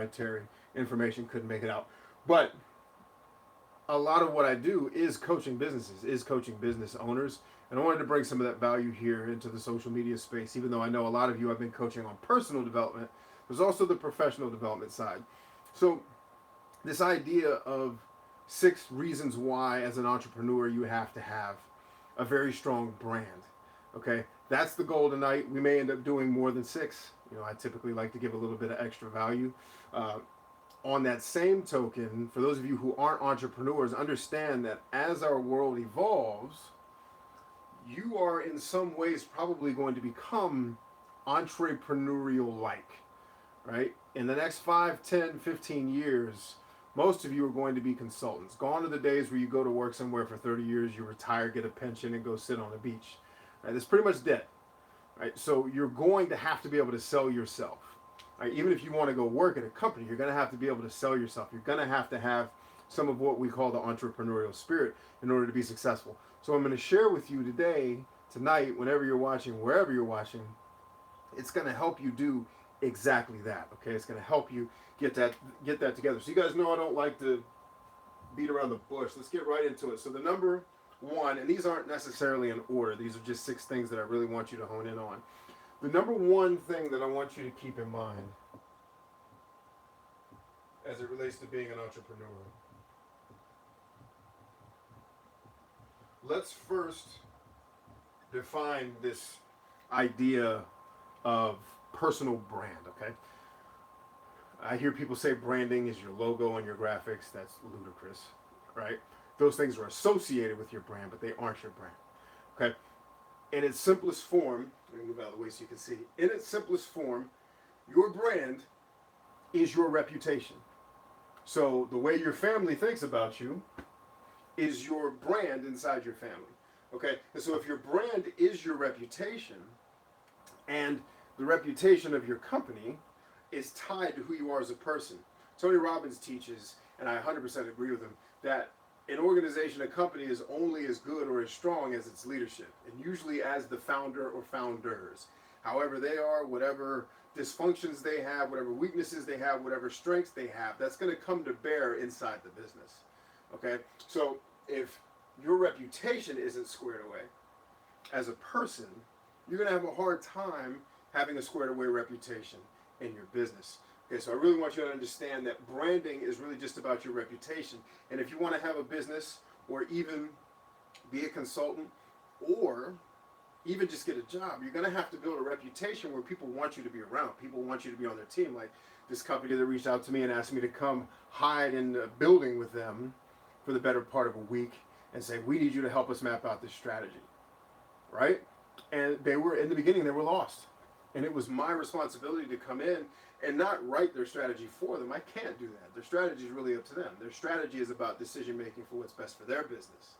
proprietary information, couldn't make it out. But a lot of what I do is coaching businesses, is coaching business owners. And I wanted to bring some of that value here into the social media space, even though I know a lot of you have been coaching on personal development. There's also the professional development side. So this idea of 6 reasons why as an entrepreneur you have to have a very strong brand. Okay, that's the goal tonight. We may end up doing more than 6. You know, I typically like to give a little bit of extra value. On that same token, for those of you who aren't entrepreneurs, understand that as our world evolves, you are in some ways probably going to become entrepreneurial-like, right? In the next 5, 10, 15 years, most of you are going to be consultants. Gone are the days where you go to work somewhere for 30 years, you retire, get a pension, and go sit on a beach. Right? That's pretty much dead. Right? So you're going to have to be able to sell yourself. Right? Even if you want to go work at a company, you're going to have to be able to sell yourself. You're going to have some of what we call the entrepreneurial spirit in order to be successful. So I'm going to share with you today, tonight, whenever you're watching, wherever you're watching, it's going to help you do exactly that. Okay, it's going to help you get that together. So you guys know I don't like to beat around the bush. Let's get right into it. So the number 1, and these aren't necessarily in order. These are just 6 things that I really want you to hone in on. The number 1 thing that I want you to keep in mind as it relates to being an entrepreneur. Let's first define this idea of personal brand, okay? I hear people say branding is your logo and your graphics. That's ludicrous, right? Those things are associated with your brand, but they aren't your brand, okay? In its simplest form, let me move out of the way so you can see. In its simplest form, your brand is your reputation. So the way your family thinks about you is your brand inside your family, okay? And so if your brand is your reputation, and the reputation of your company is tied to who you are as a person. Tony Robbins teaches, and I 100% agree with him, that an organization, a company is only as good or as strong as its leadership, and usually as the founder or founders. However they are, whatever dysfunctions they have, whatever weaknesses they have, whatever strengths they have, that's going to come to bear inside the business. Okay? So if your reputation isn't squared away as a person, you're going to have a hard time having a squared away reputation in your business. Okay, so I really want you to understand that branding is really just about your reputation. And if you want to have a business or even be a consultant or even just get a job, you're going to have to build a reputation where people want you to be around. People want you to be on their team. Like this company that reached out to me and asked me to come hide in a building with them for the better part of a week and say, we need you to help us map out this strategy. Right? And they were, in the beginning, they were lost. And it was my responsibility to come in and not write their strategy for them. I can't do that. Their strategy is really up to them. Their strategy is about decision making for what's best for their business.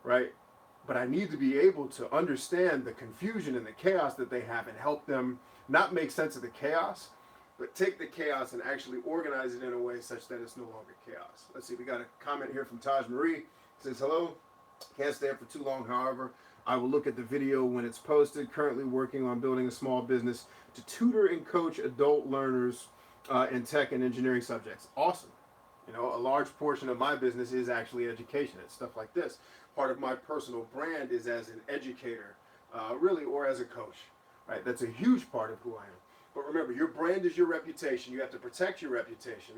Right? But I need to be able to understand the confusion and the chaos that they have and help them not make sense of the chaos, but take the chaos and actually organize it in a way such that it's no longer chaos. Let's see, we got a comment here from Taj Marie. It says, hello. Can't stay up for too long, however. I will look at the video when it's posted. Currently working on building a small business to tutor and coach adult learners in tech and engineering subjects. Awesome. You know, a large portion of my business is actually education. It's stuff like this. Part of my personal brand is as an educator, really, or as a coach. Right? That's a huge part of who I am. But remember, your brand is your reputation. You have to protect your reputation.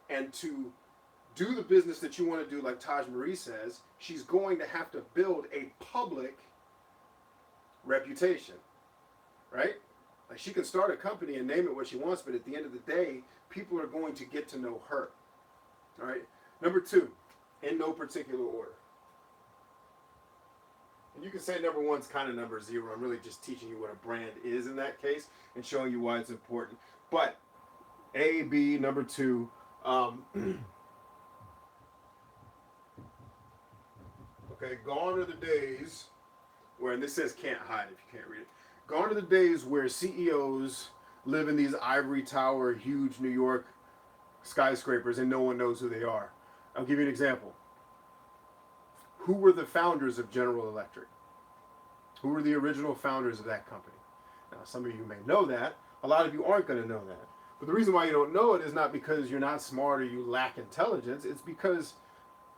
And to do the business that you want to do, like Taj Marie says, she's going to have to build a public reputation, right? Like she can start a company and name it what she wants, but at the end of the day, people are going to get to know her. All right. Number 2, in no particular order. And you can say number 1's kind of number 0. I'm really just teaching you what a brand is in that case and showing you why it's important. But A, B, number 2. Okay, gone are the days where, and this says Cant Hide if you can't read it. Gone are the days where CEOs live in these ivory tower, huge New York skyscrapers and no one knows who they are. I'll give you an example. Who were the founders of General Electric? Who were the original founders of that company? Now, some of you may know that. A lot of you aren't going to know that. But the reason why you don't know it is not because you're not smart or you lack intelligence. It's because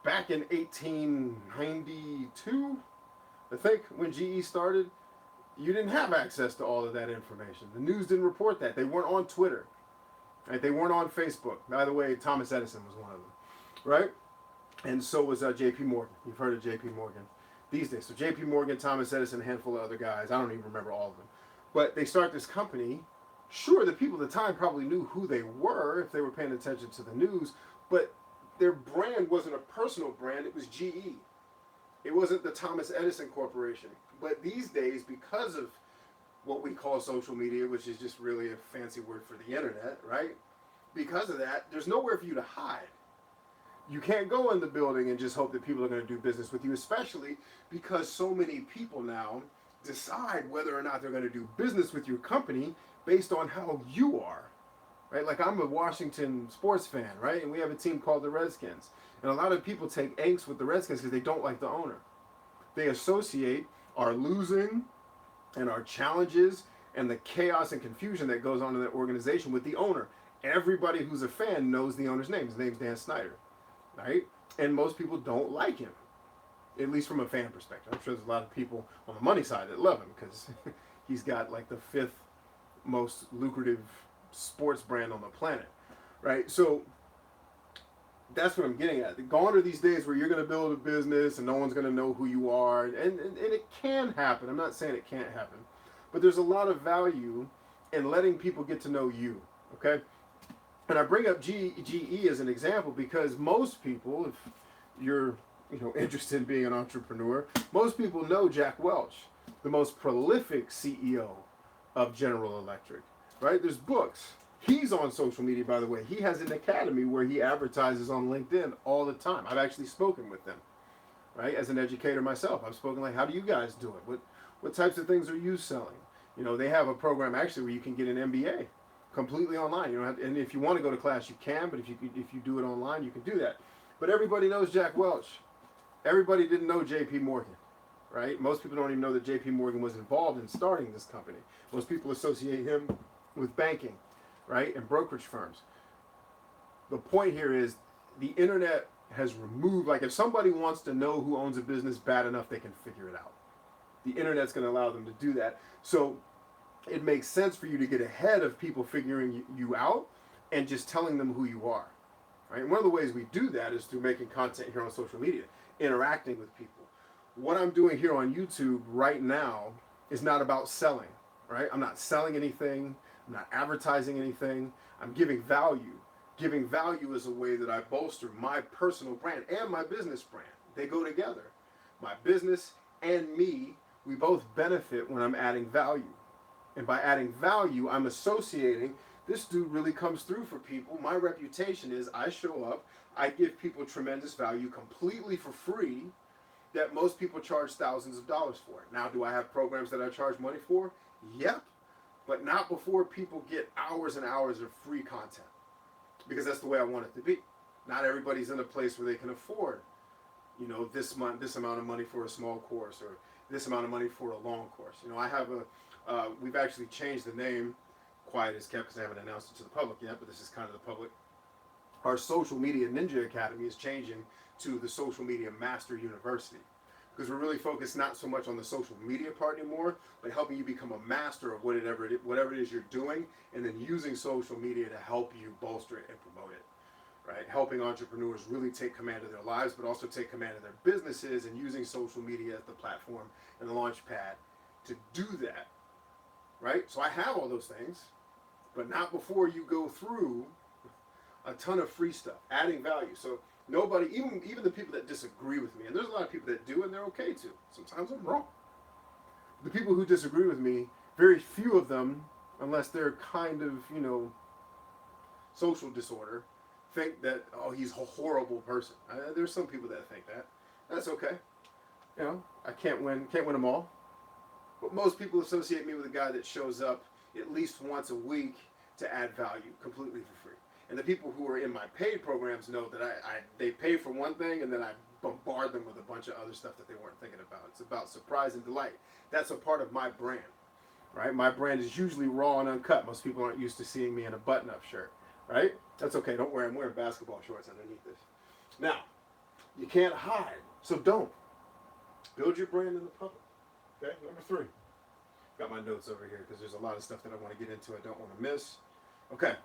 back in 1892, I think, when GE started, you didn't have access to all of that information. The news didn't report that. They weren't on Twitter. Right? They weren't on Facebook. By the way, Thomas Edison was one of them. Right? And so was J.P. Morgan. You've heard of J.P. Morgan these days. So J.P. Morgan, Thomas Edison, a handful of other guys. I don't even remember all of them. But they start this company. Sure, the people at the time probably knew who they were if they were paying attention to the news, but their brand wasn't a personal brand. It was GE. It wasn't the Thomas Edison Corporation. But these days, because of what we call social media, which is just really a fancy word for the internet, right? Because of that, there's nowhere for you to hide. You can't go in the building and just hope that people are going to do business with you, especially because so many people now decide whether or not they're going to do business with your company based on how you are, right? Like, I'm a Washington sports fan, right? And we have a team called the Redskins. And a lot of people take angst with the Redskins because they don't like the owner. They associate our losing and our challenges and the chaos and confusion that goes on in that organization with the owner. Everybody who's a fan knows the owner's name. His name's Dan Snyder, right? And most people don't like him, at least from a fan perspective. I'm sure there's a lot of people on the money side that love him because he's got like the 5th most lucrative sports brand on the planet, right? So that's what I'm getting at. Gone are these days where you're going to build a business and no one's going to know who you are, and it can happen. I'm not saying it can't happen, but there's a lot of value in letting people get to know you, okay? And I bring up GE as an example because most people, if you're interested in being an entrepreneur, most people know Jack Welch, the most prolific CEO of General Electric, right? There's books. He's on social media, by the way. He has an academy where he advertises on LinkedIn all the time. I've actually spoken with them, right? As an educator myself, I've spoken like, how do you guys do it? What types of things are you selling? They have a program actually where you can get an MBA completely online. You don't have to, and if you want to go to class, you can, but if you do it online, you can do that. But everybody knows Jack Welch. Everybody didn't know J.P. Morgan, right? Most people don't even know that J.P. Morgan was involved in starting this company. Most people associate him with banking, right, and brokerage firms. The point here is the internet has removed, like if somebody wants to know who owns a business bad enough, they can figure it out. The internet's going to allow them to do that. So it makes sense for you to get ahead of people figuring you out and just telling them who you are, right? And one of the ways we do that is through making content here on social media, interacting with people. What I'm doing here on YouTube right now is not about selling, right? I'm not selling anything. I'm not advertising anything. I'm giving value. Giving value is a way that I bolster my personal brand and my business brand. They go together. My business and me, we both benefit when I'm adding value. And by adding value, I'm associating, this dude really comes through for people. My reputation is I show up, I give people tremendous value completely for free that most people charge thousands of dollars for. Now, do I have programs that I charge money for? Yep. But not before people get hours and hours of free content. Because that's the way I want it to be. Not everybody's in a place where they can afford, this amount of money for a small course or this amount of money for a long course. I have we've actually changed the name, quiet as kept because I haven't announced it to the public yet, but this is kind of the public. Our Social Media Ninja Academy is changing to the Social Media Master University because we're really focused not so much on the social media part anymore, but helping you become a master of whatever it is you're doing, and then using social media to help you bolster it and promote it, right? Helping entrepreneurs really take command of their lives, but also take command of their businesses, and using social media as the platform and the launch pad to do that, right? So I have all those things, but not before you go through a ton of free stuff, adding value. So nobody, even the people that disagree with me, and there's a lot of people that do, and they're okay too. Sometimes I'm wrong. The people who disagree with me, very few of them, unless they're kind of, social disorder, think that, oh, he's a horrible person. There's some people that think that. That's okay. I can't win them all. But most people associate me with a guy that shows up at least once a week to add value completely for free. And the people who are in my paid programs know that they pay for one thing and then I bombard them with a bunch of other stuff that they weren't thinking about. It's about surprise and delight. That's a part of my brand, right? My brand is usually raw and uncut. Most people aren't used to seeing me in a button-up shirt, right? That's okay. Don't worry. I'm wearing basketball shorts underneath this. Now, you can't hide, so don't. Build your brand in the public. Okay, number 3. Got my notes over here because there's a lot of stuff that I want to get into I don't want to miss. Okay.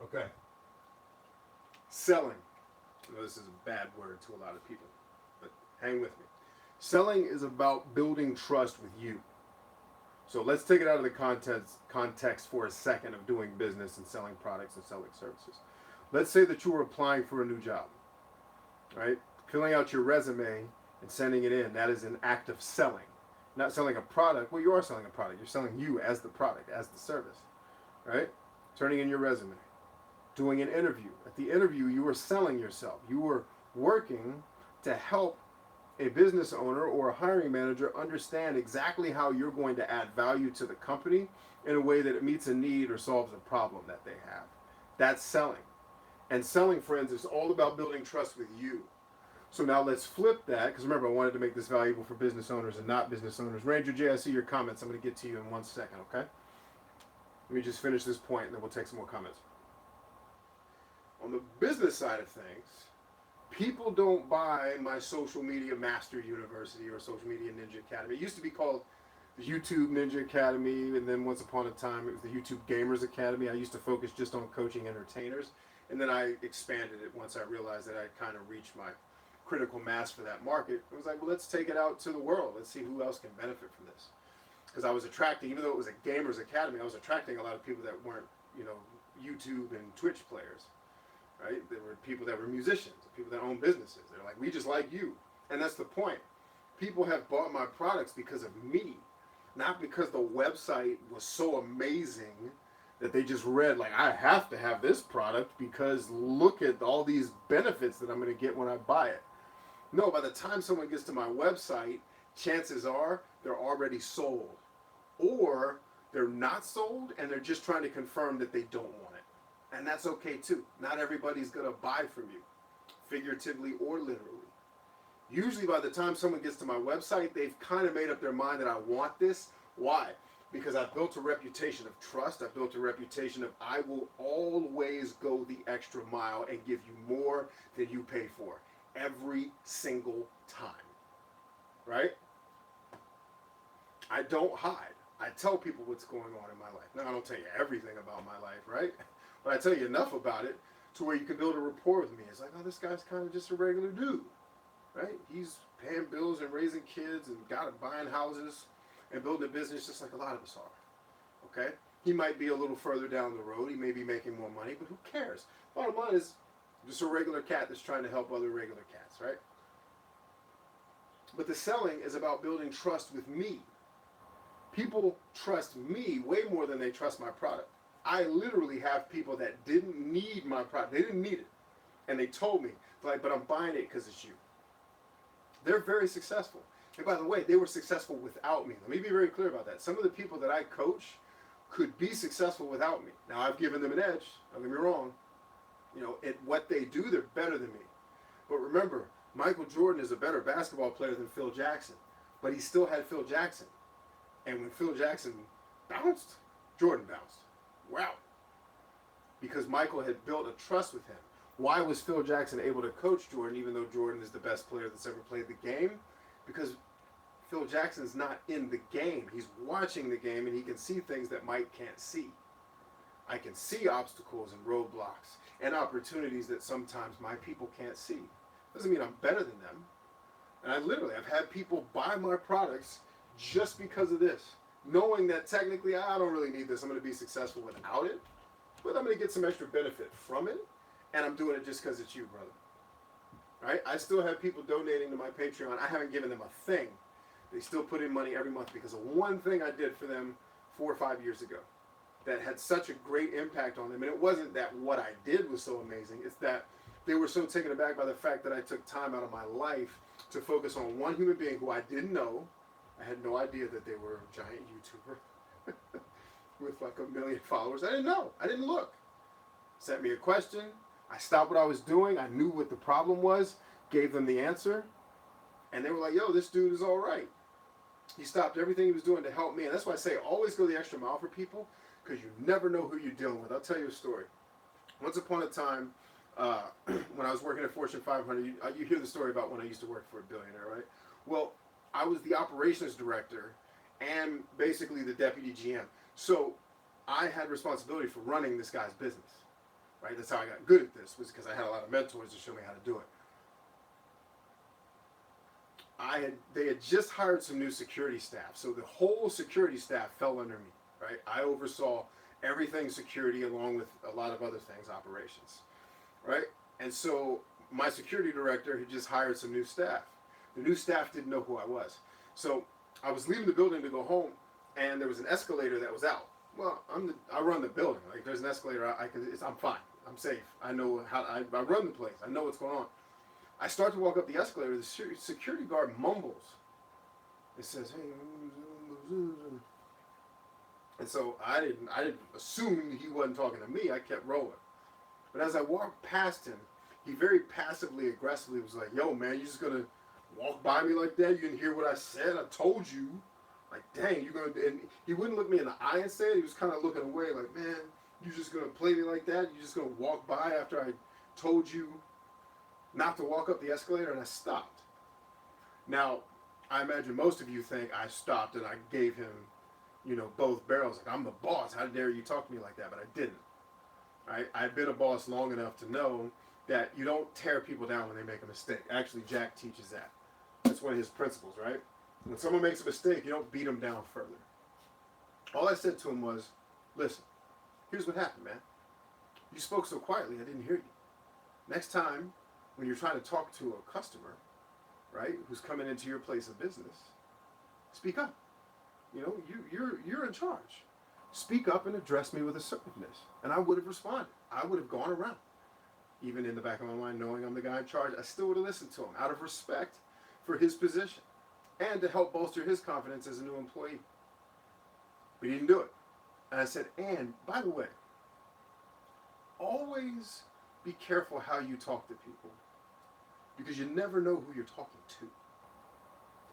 Okay. Selling. I know this is a bad word to a lot of people, but hang with me. Selling is about building trust with you. So let's take it out of the context for a second of doing business and selling products and selling services. Let's say that you were applying for a new job, right? Filling out your resume and sending it in. That is an act of selling. Not selling a product. Well, you are selling a product. You're selling you as the product, as the service, right? Turning in your resume. Doing an interview. At the interview, you were selling yourself. You were working to help a business owner or a hiring manager understand exactly how you're going to add value to the company in a way that it meets a need or solves a problem that they have. That's selling. And selling, friends, is all about building trust with you. So now let's flip that, because remember, I wanted to make this valuable for business owners and not business owners. Ranger J, I see your comments. I'm going to get to you in 1 second, okay? Let me just finish this point, and then we'll take some more comments. On the business side of things, people don't buy my Social Media Master University or Social Media Ninja Academy. It used to be called the YouTube Ninja Academy, and then once upon a time it was the YouTube Gamers Academy. I used to focus just on coaching entertainers, and then I expanded it once I realized that I kind of reached my critical mass for that market. I was like, well, let's take it out to the world. Let's see who else can benefit from this. Because I was attracting, even though it was a Gamers Academy, I was attracting a lot of people that weren't, YouTube and Twitch players. Right? There were people that were musicians, people that own businesses. They're like, we just like you. And that's the point. People have bought my products because of me, not because the website was so amazing that they just read, like, I have to have this product because look at all these benefits that I'm going to get when I buy it. No, by the time someone gets to my website, chances are they're already sold. Or they're not sold and they're just trying to confirm that they don't want it. And that's okay too. Not everybody's going to buy from you, figuratively or literally. Usually by the time someone gets to my website, they've kind of made up their mind that I want this. Why? Because I've built a reputation of trust. I've built a reputation of I will always go the extra mile and give you more than you pay for. Every single time. Right? I don't hide. I tell people what's going on in my life. Now, I don't tell you everything about my life, right? But I tell you enough about it to where you can build a rapport with me. It's like, oh, this guy's kind of just a regular dude, right? He's paying bills and raising kids and buying houses and building a business just like a lot of us are, okay? He might be a little further down the road. He may be making more money, but who cares? Bottom line is just a regular cat that's trying to help other regular cats, right? But the selling is about building trust with me. People trust me way more than they trust my product. I literally have people that didn't need my product. They didn't need it. And they told me, like, but I'm buying it because it's you. They're very successful. And by the way, they were successful without me. Let me be very clear about that. Some of the people that I coach could be successful without me. Now, I've given them an edge. Don't get me wrong. At what they do, they're better than me. But remember, Michael Jordan is a better basketball player than Phil Jackson. But he still had Phil Jackson. And when Phil Jackson bounced, Jordan bounced. Wow. Because Michael had built a trust with him. Why was Phil Jackson able to coach Jordan even though Jordan is the best player that's ever played the game? Because Phil Jackson's not in the game. He's watching the game and he can see things that Mike can't see. I can see obstacles and roadblocks and opportunities that sometimes my people can't see. Doesn't mean I'm better than them. And I've had people buy my products just because of this. Knowing that technically I don't really need this. I'm going to be successful without it. But I'm going to get some extra benefit from it. And I'm doing it just because it's you, brother. Right? I still have people donating to my Patreon. I haven't given them a thing. They still put in money every month because of one thing I did for them 4 or 5 years ago that had such a great impact on them. And it wasn't that what I did was so amazing. It's that they were so taken aback by the fact that I took time out of my life to focus on one human being who I didn't know. I had no idea that they were a giant YouTuber with like 1 million followers. I didn't know. I didn't look. Sent me a question. I stopped what I was doing. I knew what the problem was, gave them the answer, and they were like, yo, this dude is all right. He stopped everything he was doing to help me. And that's why I say always go the extra mile for people, because you never know who you're dealing with. I'll tell you a story. Once upon a time, when I was working at Fortune 500, you hear the story about when I used to work for a billionaire, right? Well, I was the operations director and basically the deputy GM. So I had responsibility for running this guy's business, right? That's how I got good at this, was because I had a lot of mentors to show me how to do it. They had just hired some new security staff, so the whole security staff fell under me, right? I oversaw everything security along with a lot of other things, operations, right? And so my security director had just hired some new staff. The new staff didn't know who I was. So I was leaving the building to go home, and there was an escalator that was out. Well, I run the building. Like, there's an escalator, I'm fine. I'm safe. I know how, I run the place. I know what's going on. I start to walk up the escalator. The security guard mumbles. It says, hey. And so I didn't assume he wasn't talking to me. I kept rolling. But as I walked past him, he very passively, aggressively was like, yo, man, you just going to walk by me like that? You didn't hear what I said? I told you. Like, dang, you're going to... And he wouldn't look me in the eye and say it. He was kind of looking away like, man, you just going to play me like that? You just going to walk by after I told you not to walk up the escalator? And I stopped. Now, I imagine most of you think I stopped and I gave him, both barrels. Like, I'm the boss. How dare you talk to me like that? But I didn't. I've been a boss long enough to know that you don't tear people down when they make a mistake. Actually, Jack teaches that. That's one of his principles, right? When someone makes a mistake, you don't beat them down further. All I said to him was, listen, here's what happened, man. You spoke so quietly, I didn't hear you. Next time, when you're trying to talk to a customer, right, who's coming into your place of business, speak up. You're in charge. Speak up and address me with assertiveness. And I would have responded. I would have gone around. Even in the back of my mind, knowing I'm the guy in charge, I still would have listened to him out of respect for his position and to help bolster his confidence as a new employee. We didn't do it. And I said, and by the way, always be careful how you talk to people, because you never know who you're talking to.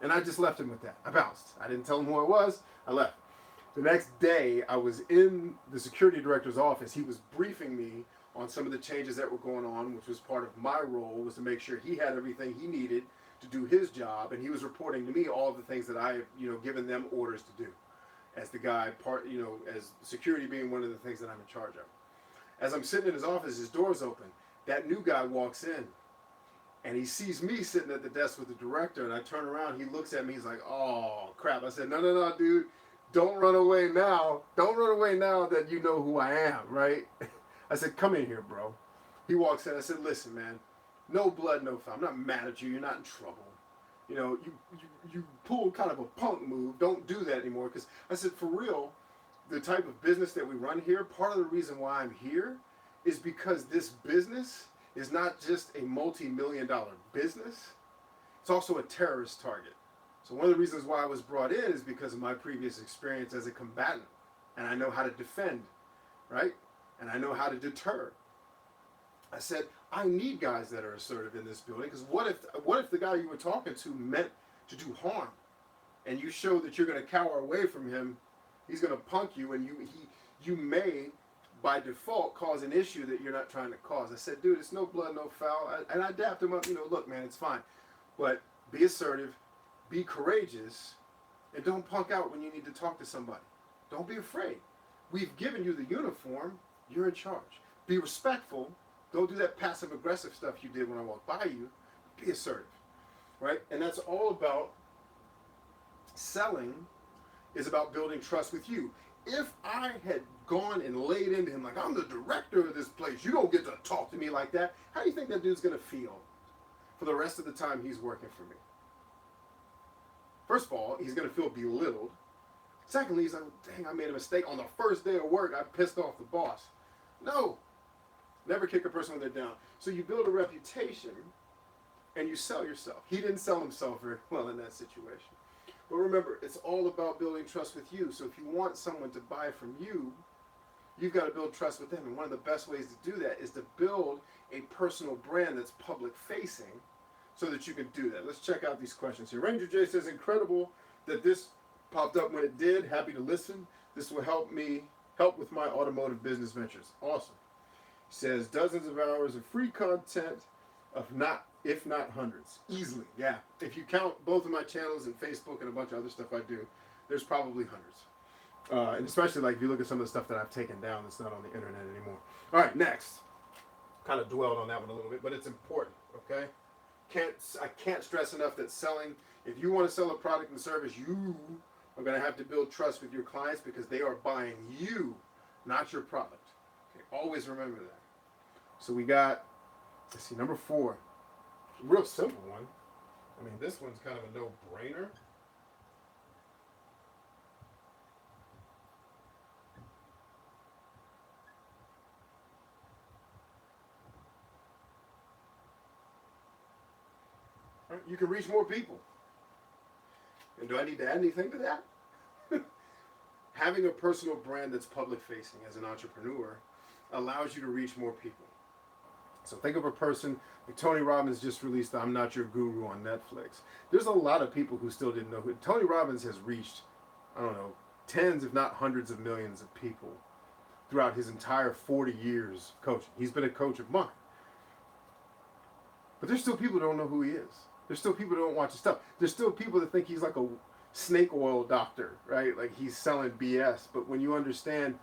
And I just left him with that. I bounced. I didn't tell him who I was. I left. The next day, I was in the security director's office. He was briefing me on some of the changes that were going on, which was part of my role, was to make sure he had everything he needed to do his job, and he was reporting to me all of the things that I have, given them orders to do, as the guy, as security being one of the things that I'm in charge of. As I'm sitting in his office, his door's open. That new guy walks in, and he sees me sitting at the desk with the director, and I turn around, he looks at me, he's like, oh, crap. I said, no, dude, don't run away now. Don't run away now that you know who I am, right? I said, come in here, bro. He walks in. I said, listen, man, no blood, no foul. I'm not mad at you. You're not in trouble. You pulled kind of a punk move. Don't do that anymore. Because I said, for real, the type of business that we run here, part of the reason why I'm here is because this business is not just a multi-million-dollar business. It's also a terrorist target. So one of the reasons why I was brought in is because of my previous experience as a combatant. And I know how to defend, right? And I know how to deter. I said, I need guys that are assertive in this building, because what if the guy you were talking to meant to do harm, and you show that you're going to cower away from him, he's going to punk you, and you may, by default, cause an issue that you're not trying to cause. I said, dude, it's no blood, no foul. And I dapped him up, look, man, it's fine. But be assertive, be courageous, and don't punk out when you need to talk to somebody. Don't be afraid. We've given you the uniform. You're in charge. Be respectful. Don't do that passive-aggressive stuff you did when I walked by you. Be assertive, right? And that's all about selling, is about building trust with you. If I had gone and laid into him like, I'm the director of this place, you don't get to talk to me like that, how do you think that dude's going to feel for the rest of the time he's working for me? First of all, he's going to feel belittled. Secondly, he's like, dang, I made a mistake. On the first day of work, I pissed off the boss. No. Never kick a person when they're down. So you build a reputation and you sell yourself. He didn't sell himself very well in that situation. But remember, it's all about building trust with you. So if you want someone to buy from you, you've got to build trust with them. And one of the best ways to do that is to build a personal brand that's public facing so that you can do that. Let's check out these questions here. Ranger J says, incredible that this popped up when it did. Happy to listen. This will help with my automotive business ventures. Awesome. He says, dozens of hours of free content if not hundreds. Easily, yeah. If you count both of my channels and Facebook and a bunch of other stuff I do, there's probably hundreds. And especially like if you look at some of the stuff that I've taken down that's not on the internet anymore. All right, next. Kind of dwelled on that one a little bit, but it's important, okay? I can't stress enough that if you want to sell a product and service, you are going to have to build trust with your clients because they are buying you, not your product. Okay, always remember that. So we got, let's see, number 4. A real simple one. I mean, this one's kind of a no-brainer. Right, you can reach more people. And do I need to add anything to that? Having a personal brand that's public-facing as an entrepreneur allows you to reach more people. So think of a person like Tony Robbins just released I'm Not Your Guru on Netflix. There's a lot of people who still didn't know who. Tony Robbins has reached, I don't know, tens if not hundreds of millions of people throughout his entire 40 years coaching. He's been a coach of mine. But there's still people who don't know who he is. There's still people who don't watch his stuff. There's still people that think he's like a snake oil doctor, right? Like he's selling BS. But when you understand,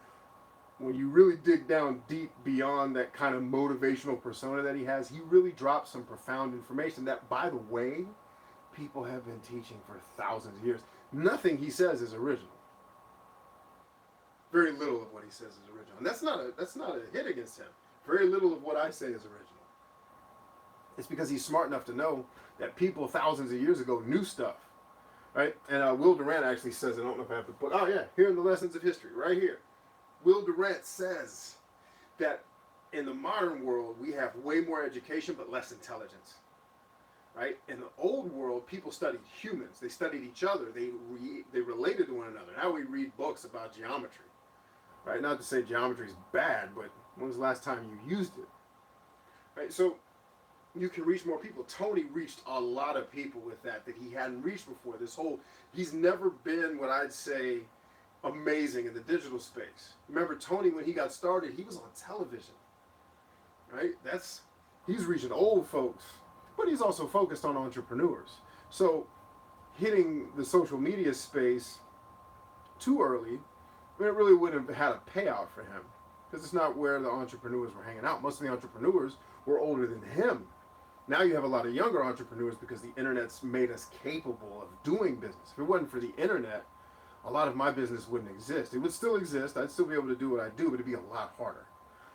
when you really dig down deep beyond that kind of motivational persona that he has, he really drops some profound information that, by the way, people have been teaching for thousands of years. Nothing he says is original. Very little of what he says is original. And that's not a hit against him. Very little of what I say is original. It's because he's smart enough to know that people thousands of years ago knew stuff, right? And Will Durant actually says, I don't know if I have to put, oh yeah, here in the Lessons of History, right here. Will Durant says that in the modern world, we have way more education but less intelligence, right? In the old world, people studied humans. They studied each other. They related to one another. Now we read books about geometry, right? Not to say geometry is bad, but when was the last time you used it, right? So you can reach more people. Tony reached a lot of people with that he hadn't reached before. He's never been what I'd say amazing in the digital space. Remember, Tony, when he got started, he was on television, right? He's reaching old folks, but he's also focused on entrepreneurs. So hitting the social media space too early, it really wouldn't have had a payout for him because it's not where the entrepreneurs were hanging out. Most of the entrepreneurs were older than him. Now you have a lot of younger entrepreneurs because the internet's made us capable of doing business. If it wasn't for the internet, a lot of my business wouldn't exist. It would still exist. I'd still be able to do what I do, but it'd be a lot harder.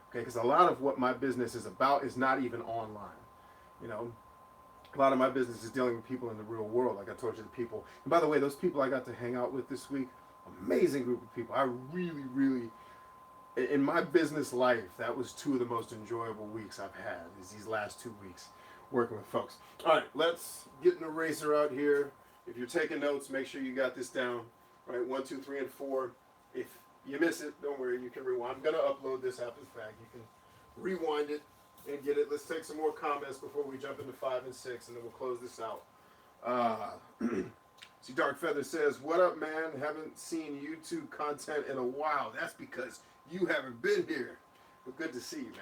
Okay, because a lot of what my business is about is not even online. You know, a lot of my business is dealing with people in the real world, like I told you, the people. And by the way, those people I got to hang out with this week, amazing group of people. I really, really, in my business life, that was 2 of the most enjoyable weeks I've had, is these last 2 weeks working with folks. All right, let's get an eraser out here. If you're taking notes, make sure you got this down. All right, 1, 2, 3, and 4. If you miss it, don't worry, you can rewind. I'm gonna upload this after the fact. You can rewind it and get it. Let's take some more comments before we jump into 5 and 6, and then we'll close this out. See, Dark Feather says, what up, man? Haven't seen YouTube content in a while. That's because you haven't been here. But good to see you,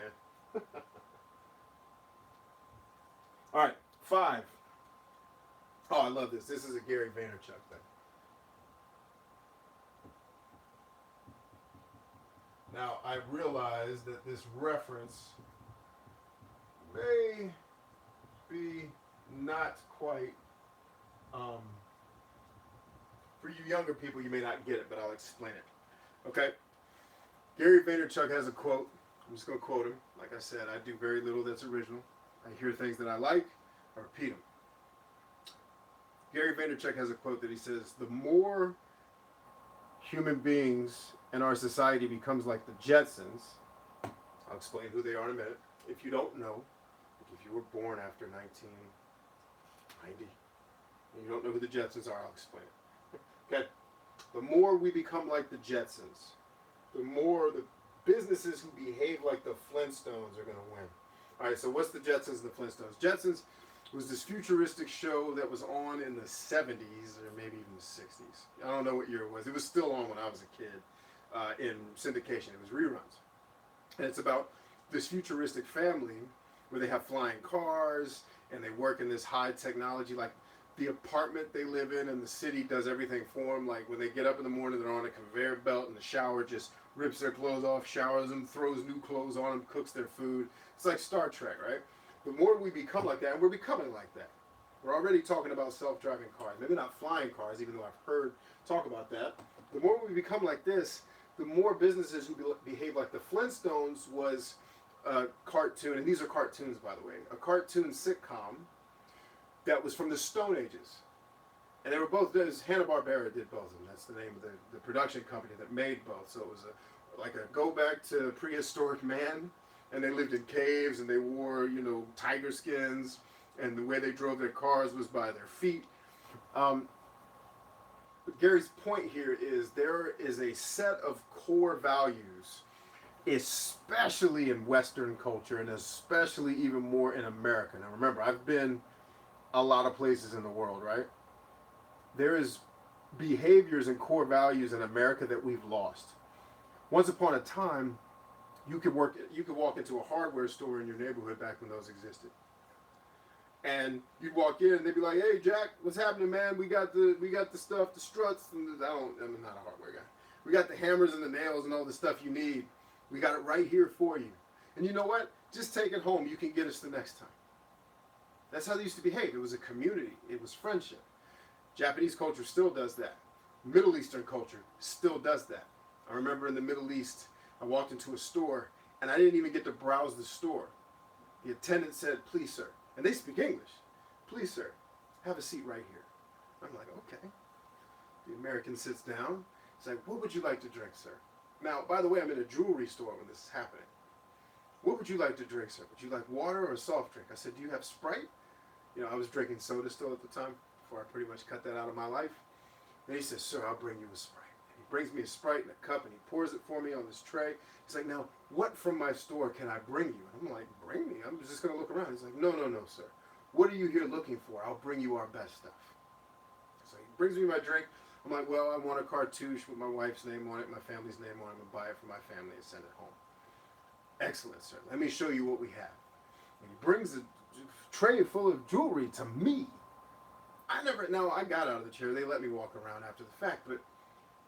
man. All right, 5. Oh, I love this. This is a Gary Vaynerchuk thing. Now, I realize that this reference may be not quite, for you younger people, you may not get it, but I'll explain it. Okay? Gary Vaynerchuk has a quote. I'm just going to quote him. Like I said, I do very little that's original. I hear things that I like, I repeat them. Gary Vaynerchuk has a quote that he says, the more human beings in our society becomes like the Jetsons, I'll explain who they are in a minute. If you don't know, if you were born after 90. And you don't know who the Jetsons are, I'll explain it. Okay? The more we become like the Jetsons, the more the businesses who behave like the Flintstones are going to win. All right, so what's the Jetsons and the Flintstones? Jetsons was this futuristic show that was on in the 70s or maybe even the 60s. I don't know what year it was. It was still on when I was a kid in syndication. It was reruns. And it's about this futuristic family where they have flying cars and they work in this high technology, like the apartment they live in the city does everything for them. Like when they get up in the morning, they're on a conveyor belt and the shower just rips their clothes off, showers them, throws new clothes on them, cooks their food. It's like Star Trek, right? The more we become like that, and we're becoming like that. We're already talking about self-driving cars. Maybe not flying cars, even though I've heard talk about that. The more we become like this, the more businesses who behave like the Flintstones was a cartoon, and these are cartoons, by the way, a cartoon sitcom that was from the Stone Ages. And they were both, Hanna-Barbera did both of them. That's the name of the production company that made both. So it was like a go back to prehistoric man, and they lived in caves, and they wore, tiger skins, and the way they drove their cars was by their feet. But Gary's point here is there is a set of core values, especially in Western culture, and especially even more in America. Now remember, I've been a lot of places in the world, right? There is behaviors and core values in America that we've lost. Once upon a time, you could walk into a hardware store in your neighborhood back when those existed. And you'd walk in and they'd be like, "Hey Jack, what's happening, man? We got the stuff, the struts, and I'm not a hardware guy. We got the hammers and the nails and all the stuff you need. We got it right here for you. And you know what? Just take it home. You can get us the next time." That's how they used to behave. It was a community. It was friendship. Japanese culture still does that. Middle Eastern culture still does that. I remember in the Middle East, I walked into a store and I didn't even get to browse the store. The attendant said, "Please, sir," and they speak English. "Please, sir, have a seat right here." I'm like, okay. The American sits down. He's like, "What would you like to drink, sir?" Now, by the way, I'm in a jewelry store when this is happening. "What would you like to drink, sir? Would you like water or a soft drink?" I said, "Do you have Sprite?" I was drinking soda still at the time, before I pretty much cut that out of my life. And he says, "Sir, I'll bring you a Sprite." And he brings me a Sprite in a cup and he pours it for me on this tray. He's like, "Now, what from my store can I bring you?" And I'm like, "Bring me? I'm just going to look around." He's like, No, sir. What are you here looking for? I'll bring you our best stuff." So he brings me my drink. I'm like, "Well, I want a cartouche with my wife's name on it, my family's name on it. I'm going to buy it for my family and send it home." "Excellent, sir. Let me show you what we have." And he brings a tray full of jewelry to me. I got out of the chair. They let me walk around after the fact, but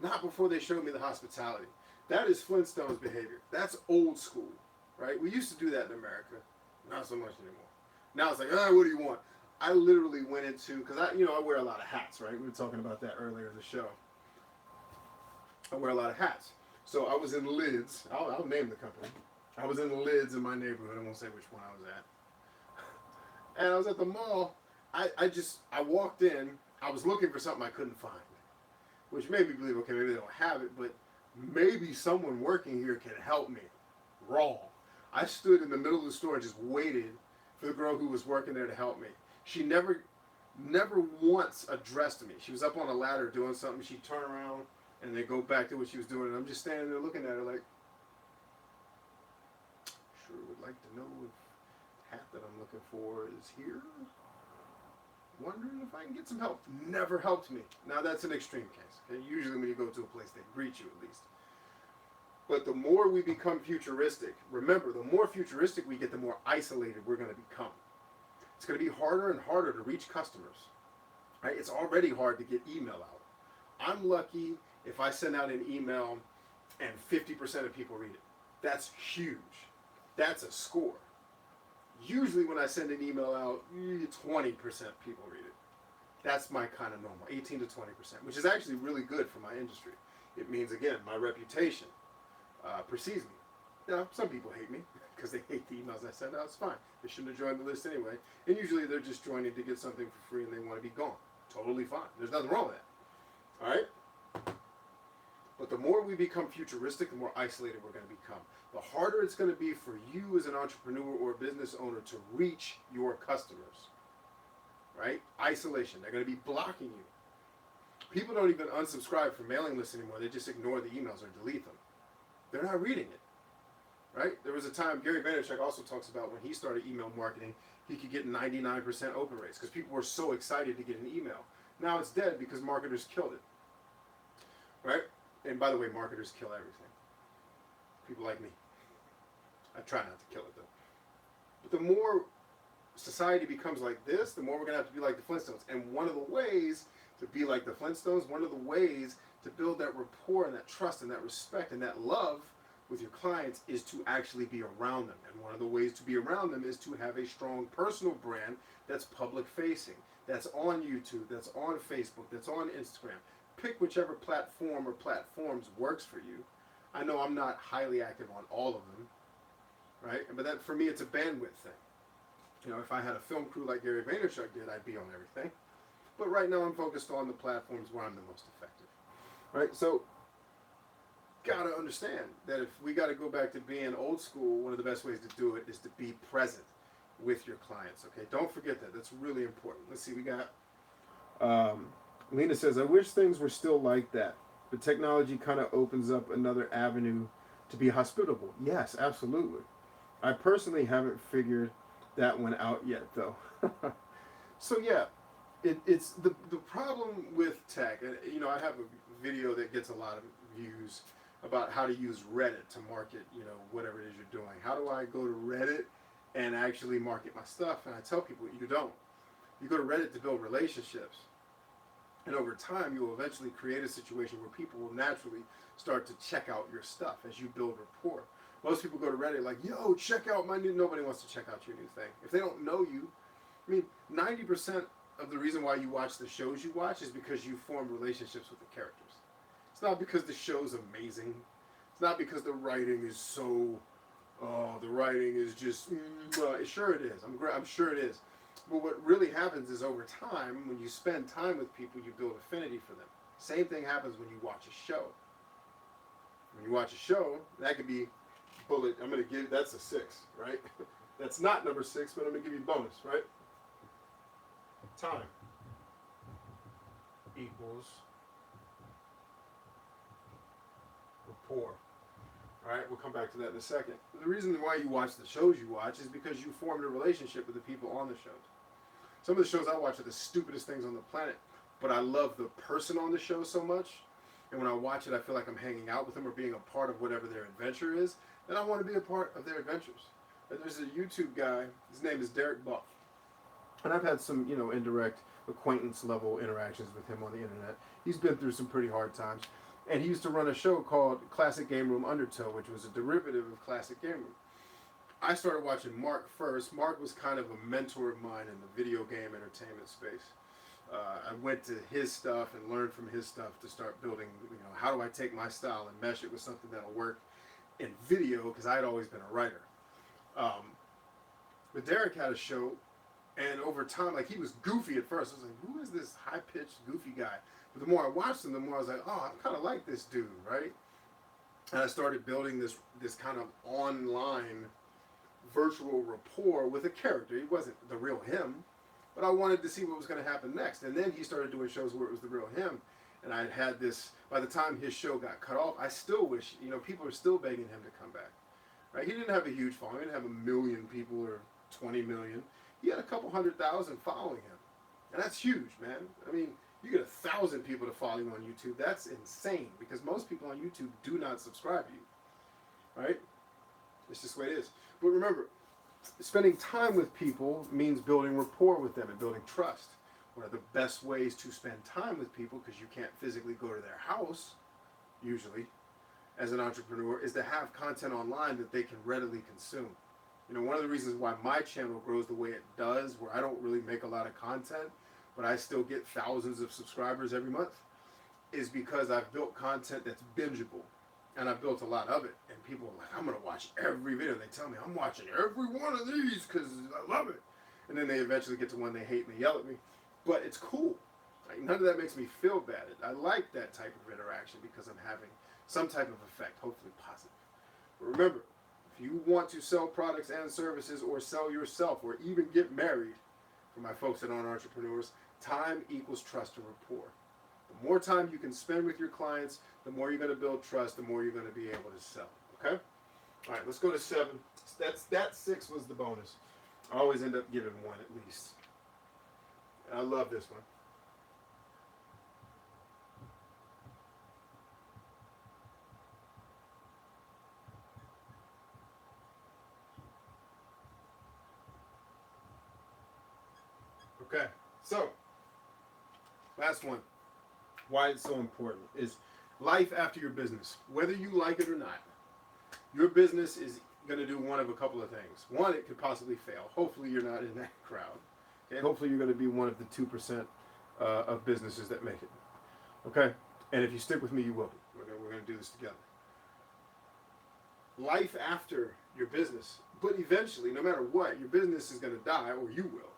not before they showed me the hospitality. That is Flintstones behavior. That's old school, right? We used to do that in America. Not so much anymore. Now it's like, "What do you want?" I literally went into, because I wear a lot of hats, right? We were talking about that earlier in the show. I wear a lot of hats. So I was in Lids. I'll name the company. I was in Lids in my neighborhood. I won't say which one I was at. And I was at the mall. I walked in. I was looking for something I couldn't find, which made me believe, okay, maybe they don't have it, but maybe someone working here can help me. Wrong. I stood in the middle of the store and just waited for the girl who was working there to help me. She never once addressed me. She was up on a ladder doing something. She'd turn around and then go back to what she was doing. And I'm just standing there looking at her like, "Sure would like to know if the hat that I'm looking for is here. Wondering if I can get some help." Never helped me. Now that's an extreme case. Okay? Usually when you go to a place, they greet you at least. But the more we become futuristic, remember, the more futuristic we get, the more isolated we're going to become. It's going to be harder and harder to reach customers. Right? It's already hard to get email out. I'm lucky if I send out an email and 50% of people read it. That's huge. That's a score. Usually when I send an email out, 20% people read it. That's my kind of normal, 18 to 20%, which is actually really good for my industry. It means, again, my reputation precedes me. Now, some people hate me because they hate the emails I send out. It's fine. They shouldn't have joined the list anyway. And usually they're just joining to get something for free and they want to be gone. Totally fine. There's nothing wrong with that. All right? But the more we become futuristic, the more isolated we're going to become. The harder it's going to be for you as an entrepreneur or a business owner to reach your customers. right? Isolation. They're going to be blocking you. People don't even unsubscribe from mailing lists anymore. They just ignore the emails or delete them. They're not reading it, right? There was a time Gary Vaynerchuk also talks about when he started email marketing, he could get 99% open rates because people were so excited to get an email. Now it's dead because marketers killed it, right? And by the way, marketers kill everything. People like me. I try not to kill it though. But the more society becomes like this, the more we're going to have to be like the Flintstones. And one of the ways to be like the Flintstones, one of the ways to build that rapport and that trust and that respect and that love with your clients is to actually be around them. And one of the ways to be around them is to have a strong personal brand that's public facing, that's on YouTube, that's on Facebook, that's on Instagram. Pick whichever platform or platforms works for you. I know I'm not highly active on all of them, right? But that for me, it's a bandwidth thing. You know, if I had a film crew like Gary Vaynerchuk did, I'd be on everything. But right now I'm focused on the platforms where I'm the most effective, right? So, gotta understand that if we gotta go back to being old school, one of the best ways to do it is to be present with your clients, okay? Don't forget that. That's really important. Let's see, we got, Lena says, I wish things were still like that, but technology kind of opens up another avenue to be hospitable. Yes, absolutely. I personally haven't figured that one out yet, though. So yeah, it's the problem with tech. And you know, I have a video that gets a lot of views about how to use Reddit to market, you know, whatever it is you're doing. How do I go to Reddit and actually market my stuff? And I tell people, you don't. You go to Reddit to build relationships. And over time, you will eventually create a situation where people will naturally start to check out your stuff as you build rapport. Most people go to Reddit like, yo, check out my new... Nobody wants to check out your new thing. If they don't know you, I mean, 90% of the reason why you watch the shows you watch is because you form relationships with the characters. It's not because the show's amazing. It's not because the writing is so... Oh, the writing is just... sure it is. I'm sure it is. But what really happens is over time, when you spend time with people, you build affinity for them. Same thing happens when you watch a show. When you watch a show, that could be bullet. I'm going to give, that's a 6, right? That's not number 6, but I'm going to give you bonus, right? Time equals rapport. All right, we'll come back to that in a second. The reason why you watch the shows you watch is because you formed a relationship with the people on the shows. Some of the shows I watch are the stupidest things on the planet, but I love the person on the show so much, and when I watch it, I feel like I'm hanging out with them or being a part of whatever their adventure is, and I want to be a part of their adventures. There's a YouTube guy, his name is Derek Buff, and I've had some, you know, indirect acquaintance level interactions with him on the internet. He's been through some pretty hard times. And he used to run a show called Classic Game Room Undertow, which was a derivative of Classic Game Room. I started watching Mark first. Mark was kind of a mentor of mine in the video game entertainment space. I went to his stuff and learned from his stuff to start building, you know, how do I take my style and mesh it with something that'll work in video, because I had always been a writer. But Derek had a show, and over time, like, he was goofy at first. I was like, who is this high-pitched, goofy guy? But the more I watched him, the more I was like, oh, I kind of like this dude, right? And I started building this kind of online virtual rapport with a character. He wasn't the real him, but I wanted to see what was going to happen next. And then he started doing shows where it was the real him. And I had this, by the time his show got cut off, I still wish, you know, people are still begging him to come back. Right? He didn't have a huge following. He didn't have 1 million people or 20 million. He had a couple 100,000 following him. And that's huge, man. I mean, you get 1,000 people to follow you on YouTube. That's insane, because most people on YouTube do not subscribe to you, right? It's just the way it is. But remember, spending time with people means building rapport with them and building trust. One of the best ways to spend time with people, because you can't physically go to their house, usually, as an entrepreneur, is to have content online that they can readily consume. You know, one of the reasons why my channel grows the way it does, where I don't really make a lot of content, but I still get thousands of subscribers every month, is because I've built content that's bingeable. And I've built a lot of it. And people are like, I'm going to watch every video. They tell me, I'm watching every one of these because I love it. And then they eventually get to one they hate and they yell at me. But it's cool. Like, none of that makes me feel bad. I like that type of interaction because I'm having some type of effect, hopefully positive. But remember, if you want to sell products and services, or sell yourself, or even get married, for my folks that aren't entrepreneurs, time equals trust and rapport. The more time you can spend with your clients, the more you're going to build trust, the more you're going to be able to sell. Okay? All right, let's go to 7. That 6 was the bonus. I always end up giving 1 at least. And I love this one. Okay, so last one. Why it's so important is life after your business. Whether you like it or not, your business is going to do one of a couple of things. One, it could possibly fail. Hopefully you're not in that crowd. Okay? Hopefully you're going to be one of the 2% of businesses that make it. Okay? And if you stick with me, you will be. We're going to do this together. Life after your business. But eventually, no matter what, your business is going to die, or you will.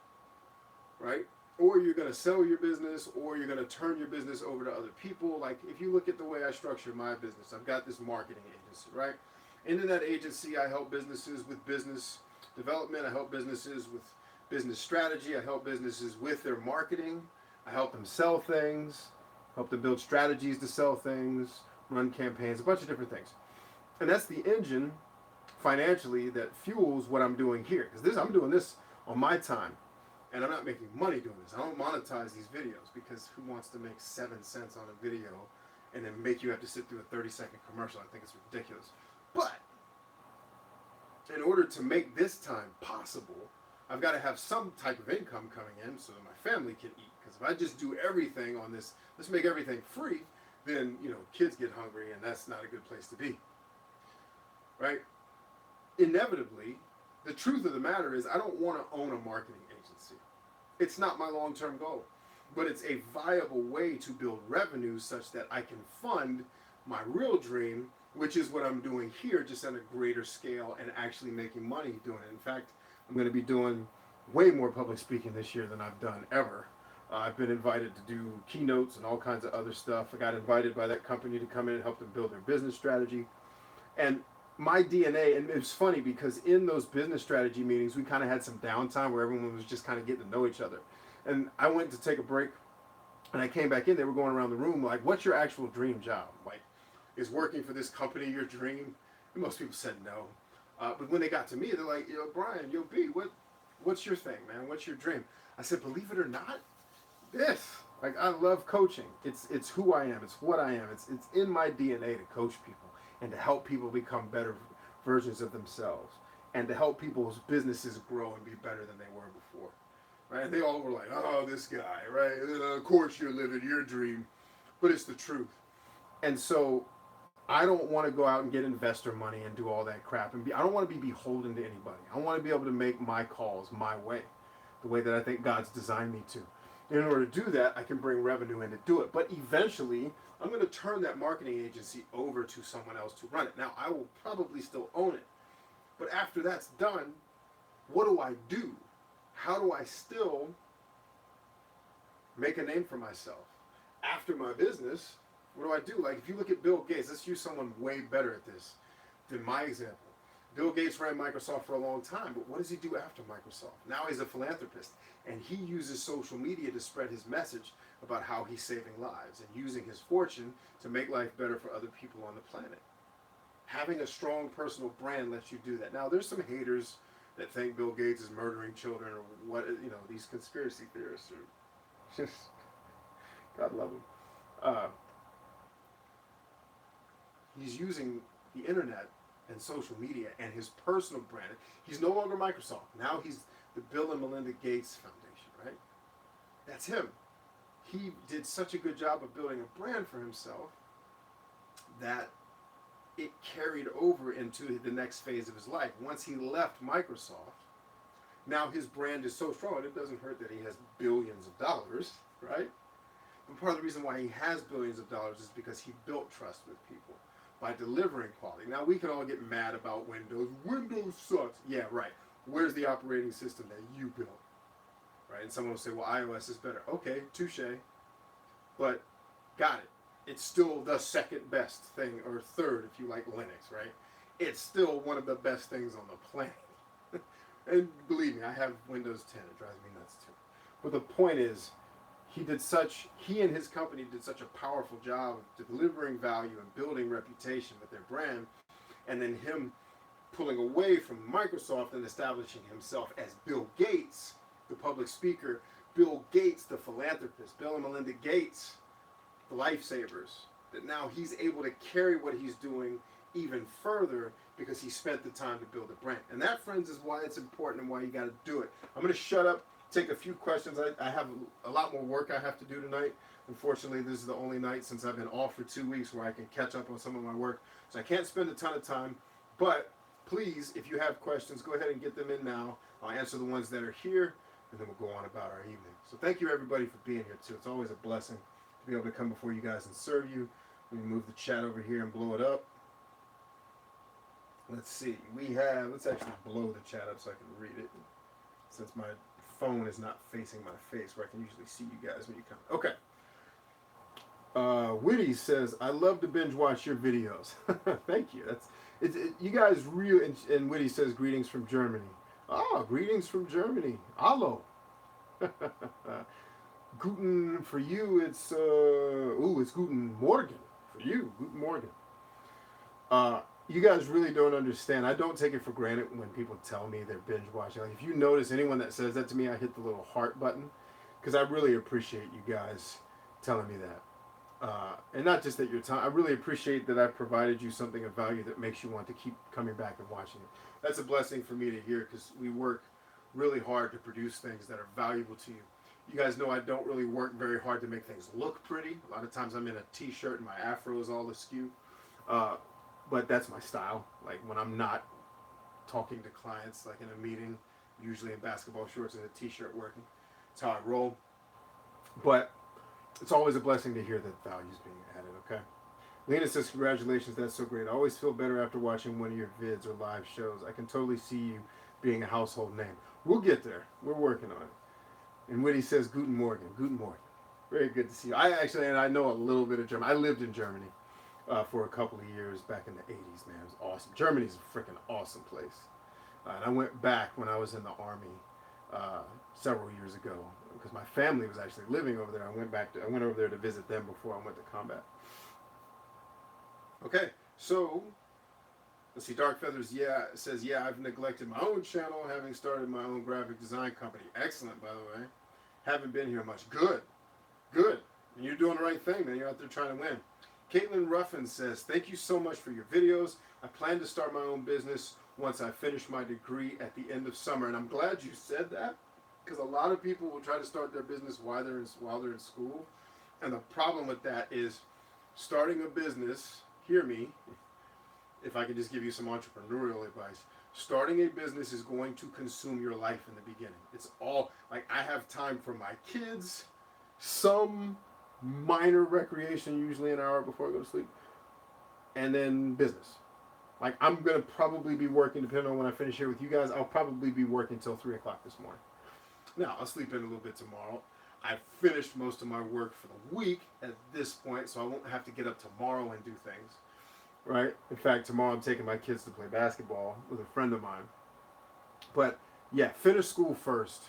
Right? Or you're going to sell your business, or you're going to turn your business over to other people. Like, if you look at the way I structure my business, I've got this marketing agency, right? And in that agency, I help businesses with business development. I help businesses with business strategy. I help businesses with their marketing. I help them sell things, help them build strategies to sell things, run campaigns, a bunch of different things. And that's the engine financially that fuels what I'm doing here. Because I'm doing this on my time. And I'm not making money doing this. I don't monetize these videos because who wants to make 7 cents on a video and then make you have to sit through a 30-second commercial? I think it's ridiculous. But in order to make this time possible, I've got to have some type of income coming in so that my family can eat. Because if I just do everything on this, let's make everything free, then, kids get hungry, and that's not a good place to be. Right? Inevitably, the truth of the matter is I don't want to own a marketing agency. It's not my long-term goal, but it's a viable way to build revenue such that I can fund my real dream, which is what I'm doing here, just at a greater scale and actually making money doing it. In fact, I'm going to be doing way more public speaking this year than I've done ever. I've been invited to do keynotes and all kinds of other stuff. I got invited by that company to come in and help them build their business strategy. And my DNA, and it's funny because in those business strategy meetings, we kind of had some downtime where everyone was just kind of getting to know each other. And I went to take a break, and I came back in. They were going around the room like, what's your actual dream job? Like, is working for this company your dream? And most people said no. But when they got to me, they're like, Brian, B, what's your thing, man? What's your dream? I said, believe it or not, this. Like, I love coaching. It's who I am. It's what I am. It's in my DNA to coach people and to help people become better versions of themselves and to help people's businesses grow and be better than they were before. Right? And they all were like, oh, this guy, right? Of course you're living your dream. But it's the truth. And so I don't want to go out and get investor money and do all that crap. I don't want to be beholden to anybody. I want to be able to make my calls my way, the way that I think God's designed me to. In order to do that, I can bring revenue in to do it. But eventually, I'm going to turn that marketing agency over to someone else to run it. Now, I will probably still own it. But after that's done, what do I do? How do I still make a name for myself? After my business, what do I do? Like, if you look at Bill Gates, let's use someone way better at this than my example. Bill Gates ran Microsoft for a long time, but what does he do after Microsoft? Now he's a philanthropist, and he uses social media to spread his message about how he's saving lives and using his fortune to make life better for other people on the planet. Having a strong personal brand lets you do that. Now, there's some haters that think Bill Gates is murdering children or what, these conspiracy theorists are just, God love him. He's using the internet and social media and his personal brand. He's no longer Microsoft. Now he's the Bill and Melinda Gates Foundation, right? That's him. He did such a good job of building a brand for himself that it carried over into the next phase of his life. Once he left Microsoft, now his brand is so strong, it doesn't hurt that he has billions of dollars, right? But part of the reason why he has billions of dollars is because he built trust with people by delivering quality. Now, we can all get mad about Windows. Windows sucks. Yeah, right. Where's the operating system that you built? Right? And someone will say, well, iOS is better. Okay, touche. But got it. It's still the second best thing, or third if you like Linux, right? It's still one of the best things on the planet. And believe me, I have Windows 10. It drives me nuts too. But the point is, he and his company did such a powerful job of delivering value and building reputation with their brand, and then him pulling away from Microsoft and establishing himself as Bill Gates, the public speaker, Bill Gates, the philanthropist, Bill and Melinda Gates, the lifesavers, that now he's able to carry what he's doing even further because he spent the time to build a brand. And that, friends, is why it's important and why you got to do it. I'm going to shut up, take a few questions. I have a lot more work I have to do tonight. Unfortunately, this is the only night since I've been off for 2 weeks where I can catch up on some of my work. So I can't spend a ton of time. But please, if you have questions, go ahead and get them in now. I'll answer the ones that are here, and then we'll go on about our evening. So thank you, everybody, for being here, too. It's always a blessing to be able to come before you guys and serve you. Let me move the chat over here and blow it up. Let's see. Let's actually blow the chat up so I can read it, since my phone is not facing my face where I can usually see you guys when you come. Okay. Witty says, I love to binge watch your videos. Thank you. You guys really, and Witty says, greetings from Germany. Oh, greetings from Germany. Hallo. Guten for you, it's Guten Morgen for you. Guten Morgen. You guys really don't understand. I don't take it for granted when people tell me they're binge watching. Like, if you notice anyone that says that to me, I hit the little heart button because I really appreciate you guys telling me that. And not just that your time. I really appreciate that I've provided you something of value that makes you want to keep coming back and watching it. That's a blessing for me to hear because we work really hard to produce things that are valuable to you. You guys know I don't really work very hard to make things look pretty. A lot of times I'm in a t-shirt and my afro is all askew. But that's my style. Like when I'm not talking to clients, like in a meeting, usually in basketball shorts and a t-shirt working. That's how I roll. But it's always a blessing to hear that value's being added, okay? Lena says, congratulations, that's so great. I always feel better after watching one of your vids or live shows. I can totally see you being a household name. We'll get there. We're working on it. And Whitty says, Guten Morgen. Guten Morgen. Very good to see you. I know a little bit of German. I lived in Germany for a couple of years back in the 80s, man. It was awesome. Germany's a freaking awesome place. And I went back when I was in the Army several years ago because my family was actually living over there. I went over there to visit them before I went to combat. Okay, so let's see. Dark Feathers, says, I've neglected my own channel, having started my own graphic design company. Excellent, by the way. Haven't been here much. Good. And you're doing the right thing, man. You're out there trying to win. Caitlin Ruffin says, thank you so much for your videos. I plan to start my own business once I finish my degree at the end of summer. And I'm glad you said that because a lot of people will try to start their business while they're in school. And the problem with that is starting a business, hear me, if I can just give you some entrepreneurial advice, starting a business is going to consume your life in the beginning. It's all, like I have time for my kids, some minor recreation, usually an hour before I go to sleep, and then business. Like I'm going to probably be working, depending on when I finish here with you guys, I'll probably be working till 3 o'clock this morning. Now, I'll sleep in a little bit tomorrow. I've finished most of my work for the week at this point, so I won't have to get up tomorrow and do things. Right? In fact, tomorrow I'm taking my kids to play basketball with a friend of mine. But yeah, finish school first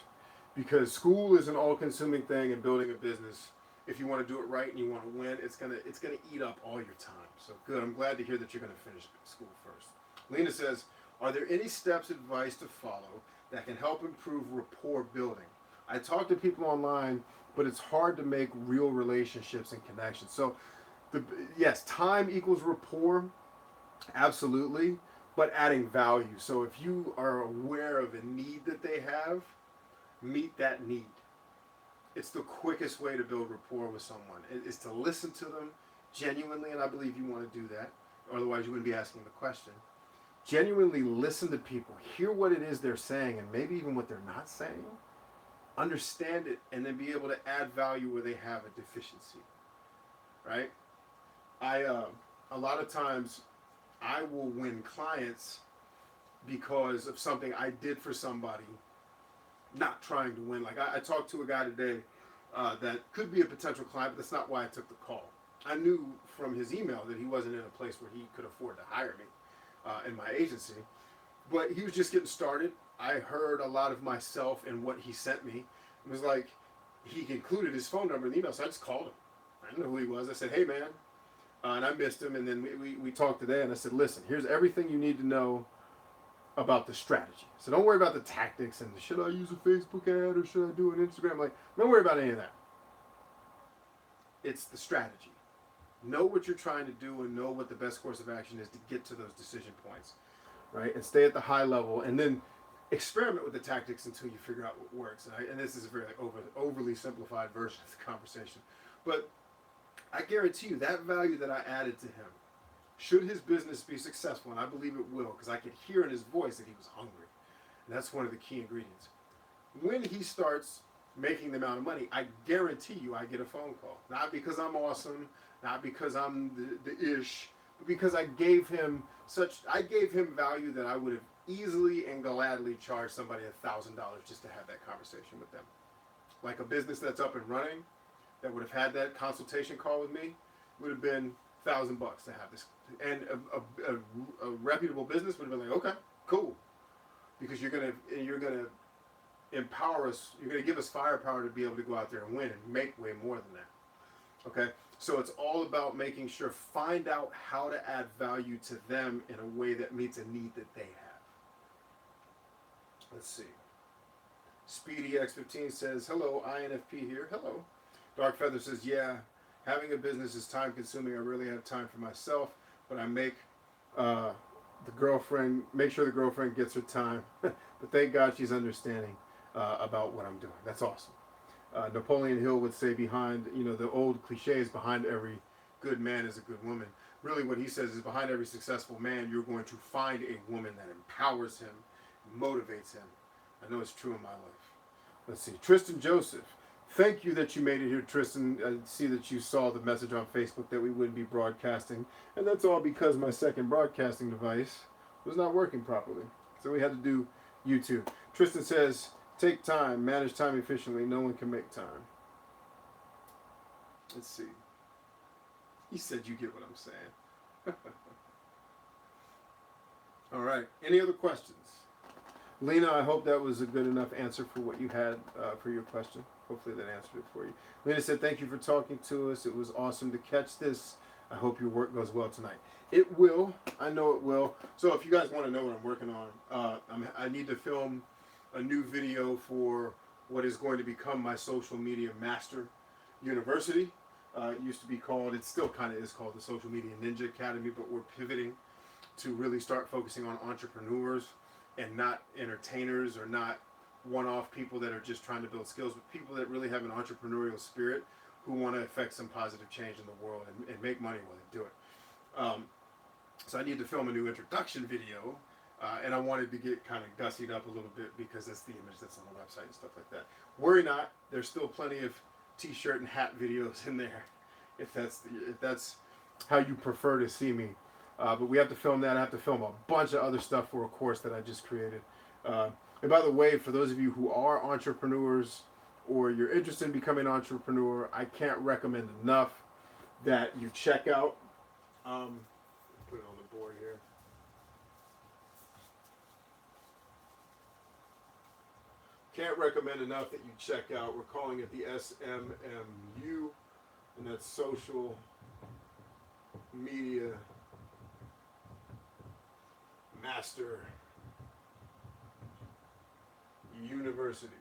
because school is an all-consuming thing and building a business. If you want to do it right and you want to win, it's gonna eat up all your time. So good. I'm glad to hear that you're gonna finish school first. Lena says, are there any steps, advice to follow that can help improve rapport building? I talk to people online, but it's hard to make real relationships and connections. So yes, time equals rapport, absolutely, but adding value. So if you are aware of a need that they have, meet that need. It's the quickest way to build rapport with someone, is to listen to them genuinely, and I believe you want to do that, otherwise you wouldn't be asking the question. Genuinely listen to people, hear what it is they're saying, and maybe even what they're not saying, understand it, and then be able to add value where they have a deficiency, right? A lot of times I will win clients because of something I did for somebody, not trying to win. Like I talked to a guy today that could be a potential client, but that's not why I took the call. I knew from his email that he wasn't in a place where he could afford to hire me in my agency, but he was just getting started. I heard a lot of myself in what he sent me. It was like, he included his phone number in the email, so I just called him. I didn't know who he was. I said, hey, man. And I missed him, and then we talked today, and I said, listen, here's everything you need to know about the strategy. So don't worry about the tactics and should I use a Facebook ad or should I do an Instagram? Like, don't worry about any of that. It's the strategy. Know what you're trying to do and know what the best course of action is to get to those decision points, right? And stay at the high level, and then experiment with the tactics until you figure out what works. And this is a very overly simplified version of the conversation. But I guarantee you that value that I added to him, should his business be successful, and I believe it will, because I could hear in his voice that he was hungry. And that's one of the key ingredients. When he starts making the amount of money, I guarantee you I get a phone call. Not because I'm awesome, not because I'm the ish, but because I gave him value that I would have easily and gladly charged somebody $1,000 just to have that conversation with them. Like a business that's up and running, that would have had that consultation call with me, would have been $1,000 to have this. And a reputable business would have been like, okay, cool. Because you're gonna empower us, you're gonna give us firepower to be able to go out there and win and make way more than that. Okay? So it's all about making sure, find out how to add value to them in a way that meets a need that they have. Let's see. Speedy X15 says, hello, INFP here. Hello. Dark Feather says, yeah, having a business is time consuming. I really have time for myself, but I make make sure the girlfriend gets her time. But thank God she's understanding about what I'm doing. That's awesome. Napoleon Hill would say the old cliches, behind every good man is a good woman. Really what he says is behind every successful man, you're going to find a woman that empowers him, motivates him. I know it's true in my life. Let's see. Tristan Joseph. Thank you that you made it here, Tristan. I see that you saw the message on Facebook that we wouldn't be broadcasting. And that's all because my second broadcasting device was not working properly. So we had to do YouTube. Tristan says, take time, manage time efficiently. No one can make time. Let's see. He said you get what I'm saying. All right. Any other questions? Lena, I hope that was a good enough answer for what you had for your question. Hopefully that answered it for you. Lena said, thank you for talking to us. It was awesome to catch this. I hope your work goes well tonight. It will. I know it will. So if you guys want to know what I'm working on, I need to film a new video for what is going to become my social media master university. It used to be called, it still kind of is called the Social Media Ninja Academy, but we're pivoting to really start focusing on entrepreneurs and not entertainers or not one-off people that are just trying to build skills, but people that really have an entrepreneurial spirit who want to affect some positive change in the world and make money while they do it. So I need to film a new introduction video, and I wanted to get kind of gussied up a little bit because that's the image that's on the website and stuff like that. Worry not, there's still plenty of t-shirt and hat videos in there if that's how you prefer to see me. But we have to film that. I have to film a bunch of other stuff for a course that I just created. And by the way, for those of you who are entrepreneurs or you're interested in becoming an entrepreneur, I can't recommend enough that you check out. Put it on the board here. Can't recommend enough that you check out. We're calling it the SMMU, and that's Social Media Master University.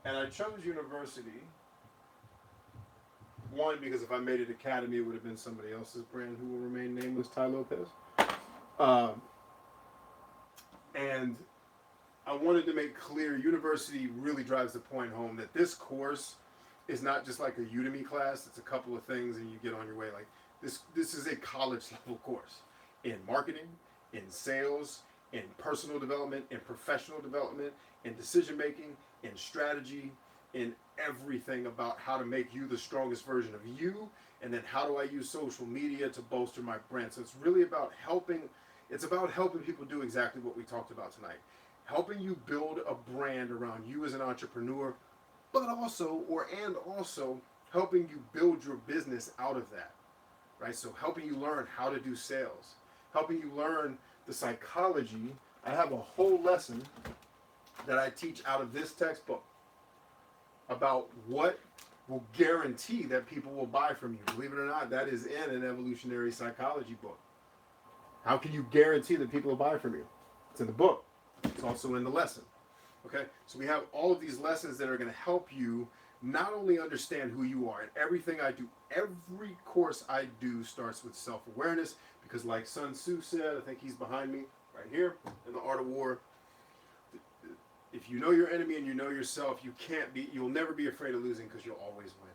And I chose university, one, because if I made it academy, it would have been somebody else's brand who will remain nameless, Ty Lopez. And I wanted to make clear, university really drives the point home that this course is not just like a Udemy class. It's a couple of things and you get on your way. Like this is a college level course in marketing, in sales, in personal development, in professional development, in decision making, in strategy, in everything about how to make you the strongest version of you, and then how do I use social media to bolster my brand. So it's really about helping people do exactly what we talked about tonight. Helping you build a brand around you as an entrepreneur, but also helping you build your business out of that, right? So helping you learn how to do sales, helping you learn the psychology. I have a whole lesson that I teach out of this textbook about what will guarantee that people will buy from you. Believe it or not, that is in an evolutionary psychology book. How can you guarantee that people will buy from you? It's in the book. It's also in the lesson. Okay? So we have all of these lessons that are going to help you not only understand who you are, and everything I do, every course I do starts with self-awareness, because like Sun Tzu said, I think he's behind me right here in The Art of War, if you know your enemy and you know yourself, you'll never be afraid of losing, because you'll always win.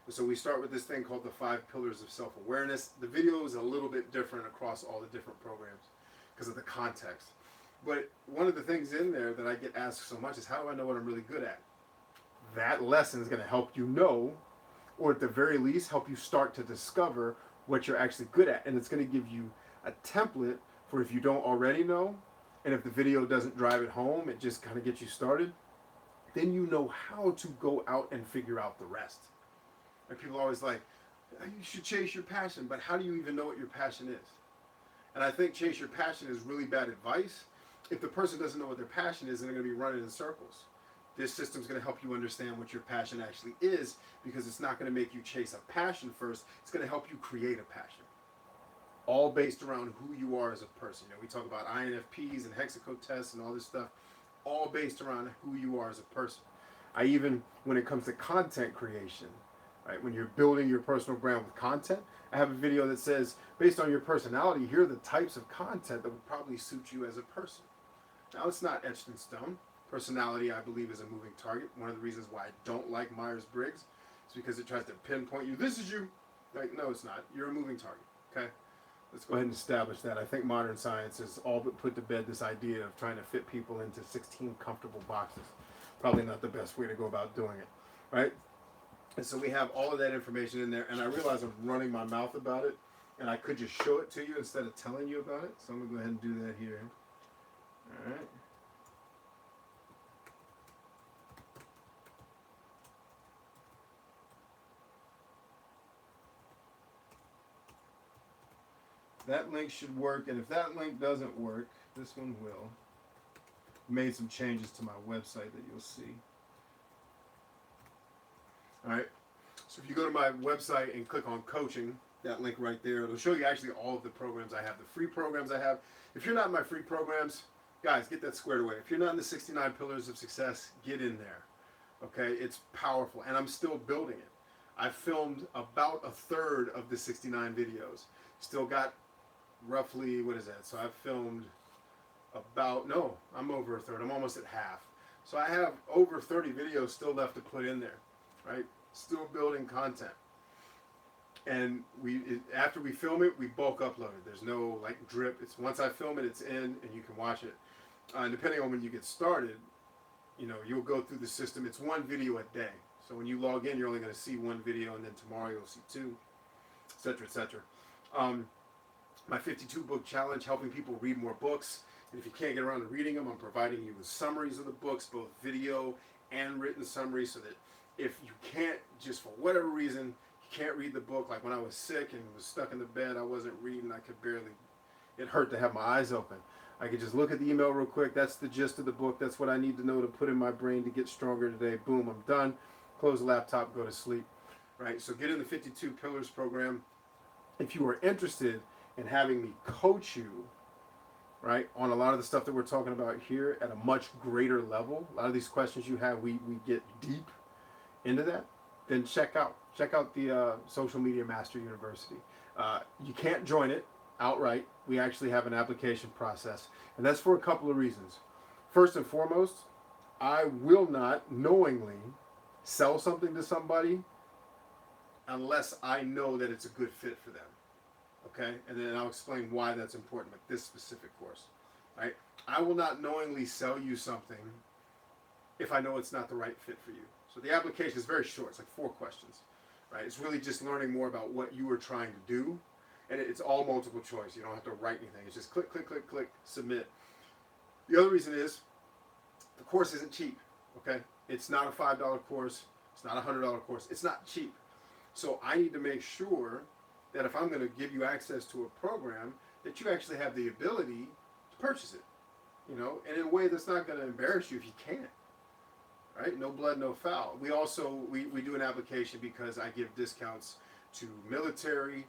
And so we start with this thing called the 5 pillars of self-awareness. The video is a little bit different across all the different programs because of the context. But one of the things in there that I get asked so much is, how do I know what I'm really good at? That lesson is going to help you know, or at the very least help you start to discover what you're actually good at. And it's going to give you a template for if you don't already know, and if the video doesn't drive it home, it just kind of gets you started, then you know how to go out and figure out the rest. And people are always like, you should chase your passion, but how do you even know what your passion is? And I think chase your passion is really bad advice. If the person doesn't know what their passion is, then they're going to be running in circles. This system is going to help you understand what your passion actually is, because it's not going to make you chase a passion first. It's going to help you create a passion. All based around who you are as a person. You know, we talk about INFPs and hexacode tests and all this stuff, all based around who you are as a person. I even, when it comes to content creation, right, when you're building your personal brand with content, I have a video that says, based on your personality, here are the types of content that would probably suit you as a person. Now, it's not etched in stone. Personality, I believe, is a moving target. One of the reasons why I don't like Myers-Briggs is because it tries to pinpoint you. This is you. Like, no, it's not. You're a moving target. Okay? Let's go ahead and establish that. I think modern science has all but put to bed this idea of trying to fit people into 16 comfortable boxes. Probably not the best way to go about doing it, right? And so we have all of that information in there, and I realize I'm running my mouth about it, and I could just show it to you instead of telling you about it. So I'm going to go ahead and do that here. All right. That link should work, and if that link doesn't work, this one will. Made some changes to my website that you'll see. All right, so if you go to my website and click on coaching, that link right there, it'll show you actually all of the programs I have, the free programs I have. If you're not in my free programs, guys, get that squared away. If you're not in the 69 pillars of success, get in there. Okay, it's powerful, and I'm still building it. I filmed about a third of the 69 videos. Still got roughly, what is that? So I've filmed about, no, I'm over a third. I'm almost at half. So I have over 30 videos still left to put in there, right? Still building content. And after we film it, we bulk upload it. There's no like drip. It's once I film it, it's in, and you can watch it. Depending on when you get started, you know, you'll go through the system. It's one video a day. So when you log in, you're only going to see one video, and then tomorrow you'll see 2, etc., etc. My 52 book challenge, helping people read more books. And if you can't get around to reading them, I'm providing you with summaries of the books, both video and written summaries, so that if you can't, just for whatever reason, you can't read the book, like when I was sick and was stuck in the bed, I wasn't reading, I could barely, it hurt to have my eyes open. I could just look at the email real quick. That's the gist of the book. That's what I need to know to put in my brain to get stronger today. Boom, I'm done. Close the laptop, go to sleep. Right? So get in the 52 Pillars program. If you are interested in having me coach you, right, on a lot of the stuff that we're talking about here at a much greater level, a lot of these questions you have, we get deep into that, then check out the Social Media Master University. You can't join it outright. We actually have an application process, and that's for a couple of reasons. First and foremost, I will not knowingly sell something to somebody unless I know that it's a good fit for them. Okay? And then I'll explain why that's important with this specific course. Right? I will not knowingly sell you something if I know it's not the right fit for you. So the application is very short. It's like 4 questions. Right? It's really just learning more about what you are trying to do. And it's all multiple choice. You don't have to write anything. It's just click, click, click, click, submit. The other reason is the course isn't cheap. Okay? It's not a $5 course. It's not a $100 course. It's not cheap. So I need to make sure that if I'm going to give you access to a program, that you actually have the ability to purchase it, you know, and in a way that's not going to embarrass you if you can't, right? No blood, no foul. We also we do an application because I give discounts to military,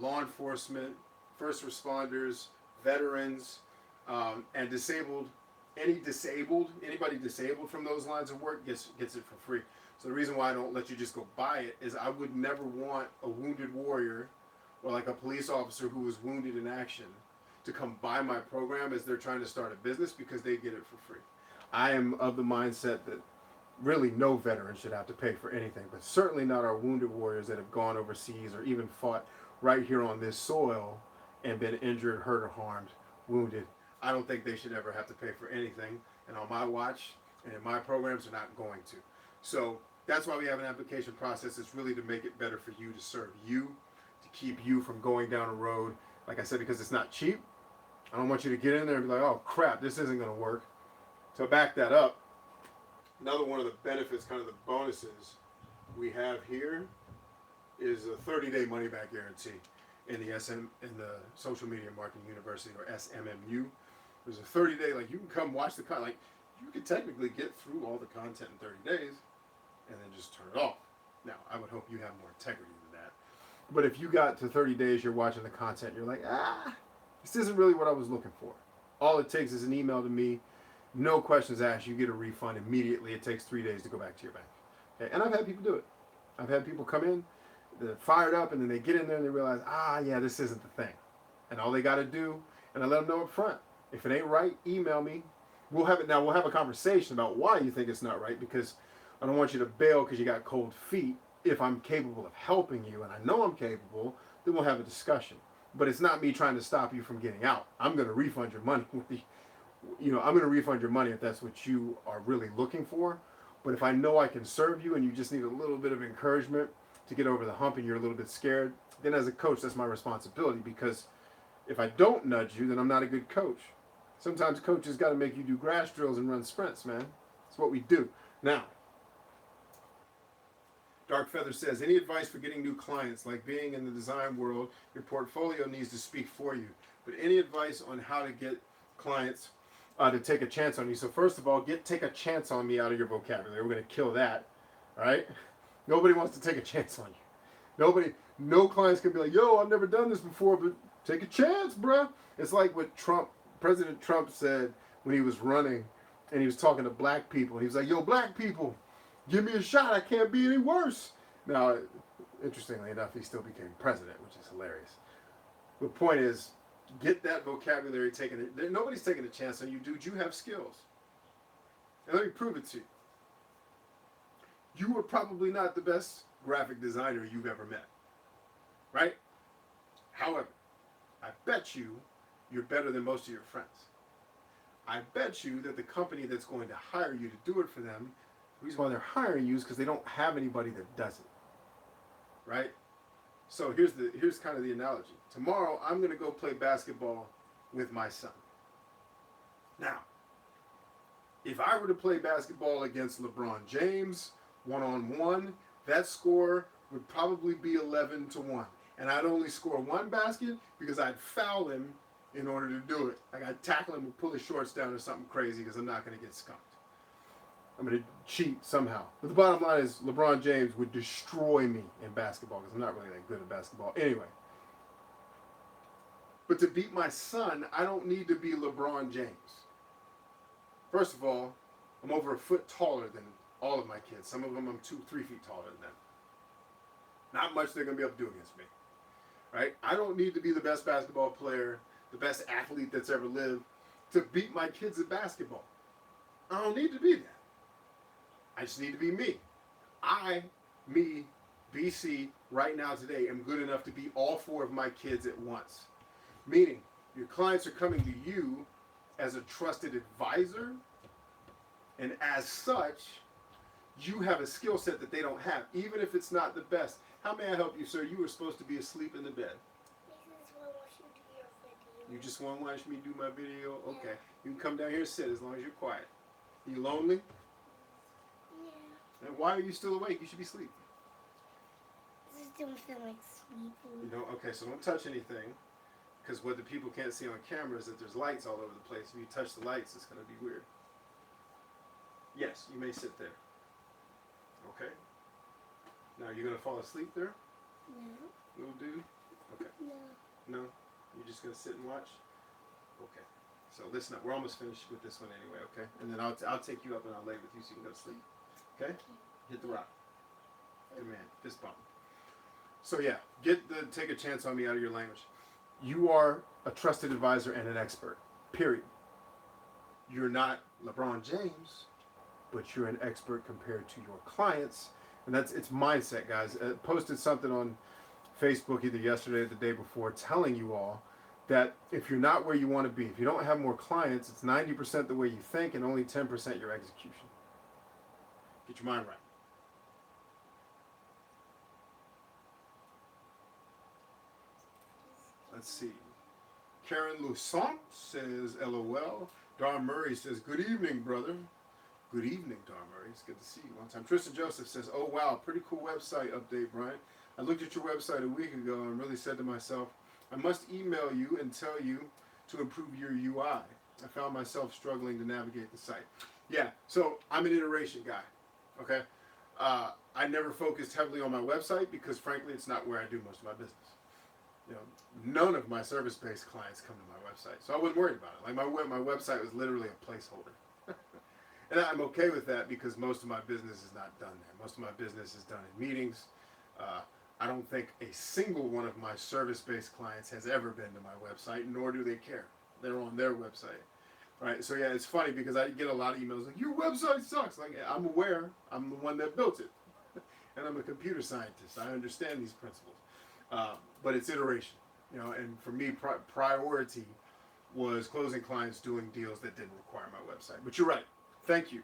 law enforcement, first responders, veterans, and disabled. Anybody disabled from those lines of work gets it for free. So the reason why I don't let you just go buy it is I would never want a wounded warrior or like a police officer who was wounded in action to come buy my program as they're trying to start a business because they get it for free. I am of the mindset that really no veteran should have to pay for anything, but certainly not our wounded warriors that have gone overseas or even fought right here on this soil and been injured, hurt, or harmed, wounded. I don't think they should ever have to pay for anything. And on my watch and in my programs, they're not going to. So that's why we have an application process. It's really to make it better for you, to serve you, to keep you from going down a road. Like I said, because it's not cheap, I don't want you to get in there and be like, oh crap, this isn't going to work. To back that up, another one of the benefits, kind of the bonuses we have here is a 30-day money-back guarantee in the Social Media Marketing University, or SMMU. There's a 30-day, like you can come watch the content, like you could technically get through all the content in 30 days and then just turn it off. Now, I would hope you have more integrity than that. But if you got to 30 days, you're watching the content, you're like, this isn't really what I was looking for. All it takes is an email to me, no questions asked, you get a refund immediately. It takes 3 days to go back to your bank. Okay? And I've had people do it. I've had people come in, they're fired up, and then they get in there and they realize, yeah, this isn't the thing. And all they got to do, and I let them know up front, if it ain't right, email me. We'll have a conversation about why you think it's not right, because I don't want you to bail because you got cold feet. If I'm capable of helping you, and I know I'm capable, then we'll have a discussion. But it's not me trying to stop you from getting out. I'm going to refund your money. I'm going to refund your money if that's what you are really looking for. But if I know I can serve you and you just need a little bit of encouragement to get over the hump and you're a little bit scared, then as a coach, that's my responsibility, because if I don't nudge you, then I'm not a good coach. Sometimes coaches got to make you do grass drills and run sprints, man. That's what we do. Now, Dark Feather says, any advice for getting new clients? Like being in the design world, your portfolio needs to speak for you. But any advice on how to get clients to take a chance on you? So first of all, take a chance on me out of your vocabulary. We're going to kill that, all right? Nobody wants to take a chance on you. No clients can be like, yo, I've never done this before, but take a chance, bruh. It's like what President Trump said when he was running and he was talking to black people. He was like, yo, black people, give me a shot. I can't be any worse. Now, interestingly enough, he still became president, which is hilarious. The point is, get that vocabulary taken. Nobody's taking a chance on you, dude. You have skills. And let me prove it to you. You are probably not the best graphic designer you've ever met. Right? However, I bet you're better than most of your friends. I bet you that the company that's going to hire you to do it for them, the reason why they're hiring you is because they don't have anybody that does it. Right? So here's kind of the analogy. Tomorrow, I'm going to go play basketball with my son. Now, if I were to play basketball against LeBron James, one-on-one, that score would probably be 11-1. And I'd only score one basket because I'd foul him in order to do it. Like I'd tackle him and pull his shorts down or something crazy because I'm not going to get skunked. I'm going to cheat somehow. But the bottom line is LeBron James would destroy me in basketball because I'm not really that good at basketball. Anyway. But to beat my son, I don't need to be LeBron James. First of all, I'm over a foot taller than all of my kids. Some of them I'm 2-3 feet taller than them. Not much they're going to be able to do against me. Right? I don't need to be the best basketball player, the best athlete that's ever lived to beat my kids at basketball. I don't need to be that. I just need to be me. Me, BC, right now today, am good enough to beat all 4 of my kids at once. Meaning, your clients are coming to you as a trusted advisor, and as such, you have a skill set that they don't have, even if it's not the best. How may I help you, sir? You were supposed to be asleep in the bed. You just want to watch me do my video? Okay. You can come down here and sit as long as you're quiet. Are you lonely? Yeah. And why are you still awake? You should be asleep. I just don't feel like sleeping. You don't? Okay, so don't touch anything. Because what the people can't see on camera is that there's lights all over the place. If you touch the lights, it's going to be weird. Yes, you may sit there. Okay. Now, you're going to fall asleep there, No. little dude? Okay. No. No? You're just going to sit and watch? Okay. So listen up. We're almost finished with this one anyway, okay? And then I'll take you up and I'll lay with you so you can go to sleep. Okay? Hit the rock. Good man. Fist bump. So yeah, take a chance on me out of your language. You are a trusted advisor and an expert. Period. You're not LeBron James, but you're an expert compared to your clients. And it's mindset, guys. I posted something on Facebook either yesterday or the day before telling you all that if you're not where you want to be, if you don't have more clients, it's 90% the way you think and only 10% your execution. Get your mind right. Let's see. Karen Lusant says, LOL. Dar Murray says, good evening, brother. Good evening, Dar Murray. It's good to see you one time. Tristan Joseph says, oh, wow, pretty cool website update, Brian. I looked at your website a week ago and really said to myself, I must email you and tell you to improve your UI. I found myself struggling to navigate the site. Yeah, so I'm an iteration guy, okay? I never focused heavily on my website because, frankly, it's not where I do most of my business. You know, none of my service-based clients come to my website, so I wasn't worried about it. Like my website was literally a placeholder. And I'm okay with that because most of my business is not done there. Most of my business is done in meetings. I don't think a single one of my service-based clients has ever been to my website, nor do they care. They're on their website, right? So yeah, it's funny because I get a lot of emails like, your website sucks. Like, I'm aware, I'm the one that built it. And I'm a computer scientist. I understand these principles. But it's iteration, you know, and for me, priority was closing clients doing deals that didn't require my website. But you're right. Thank you.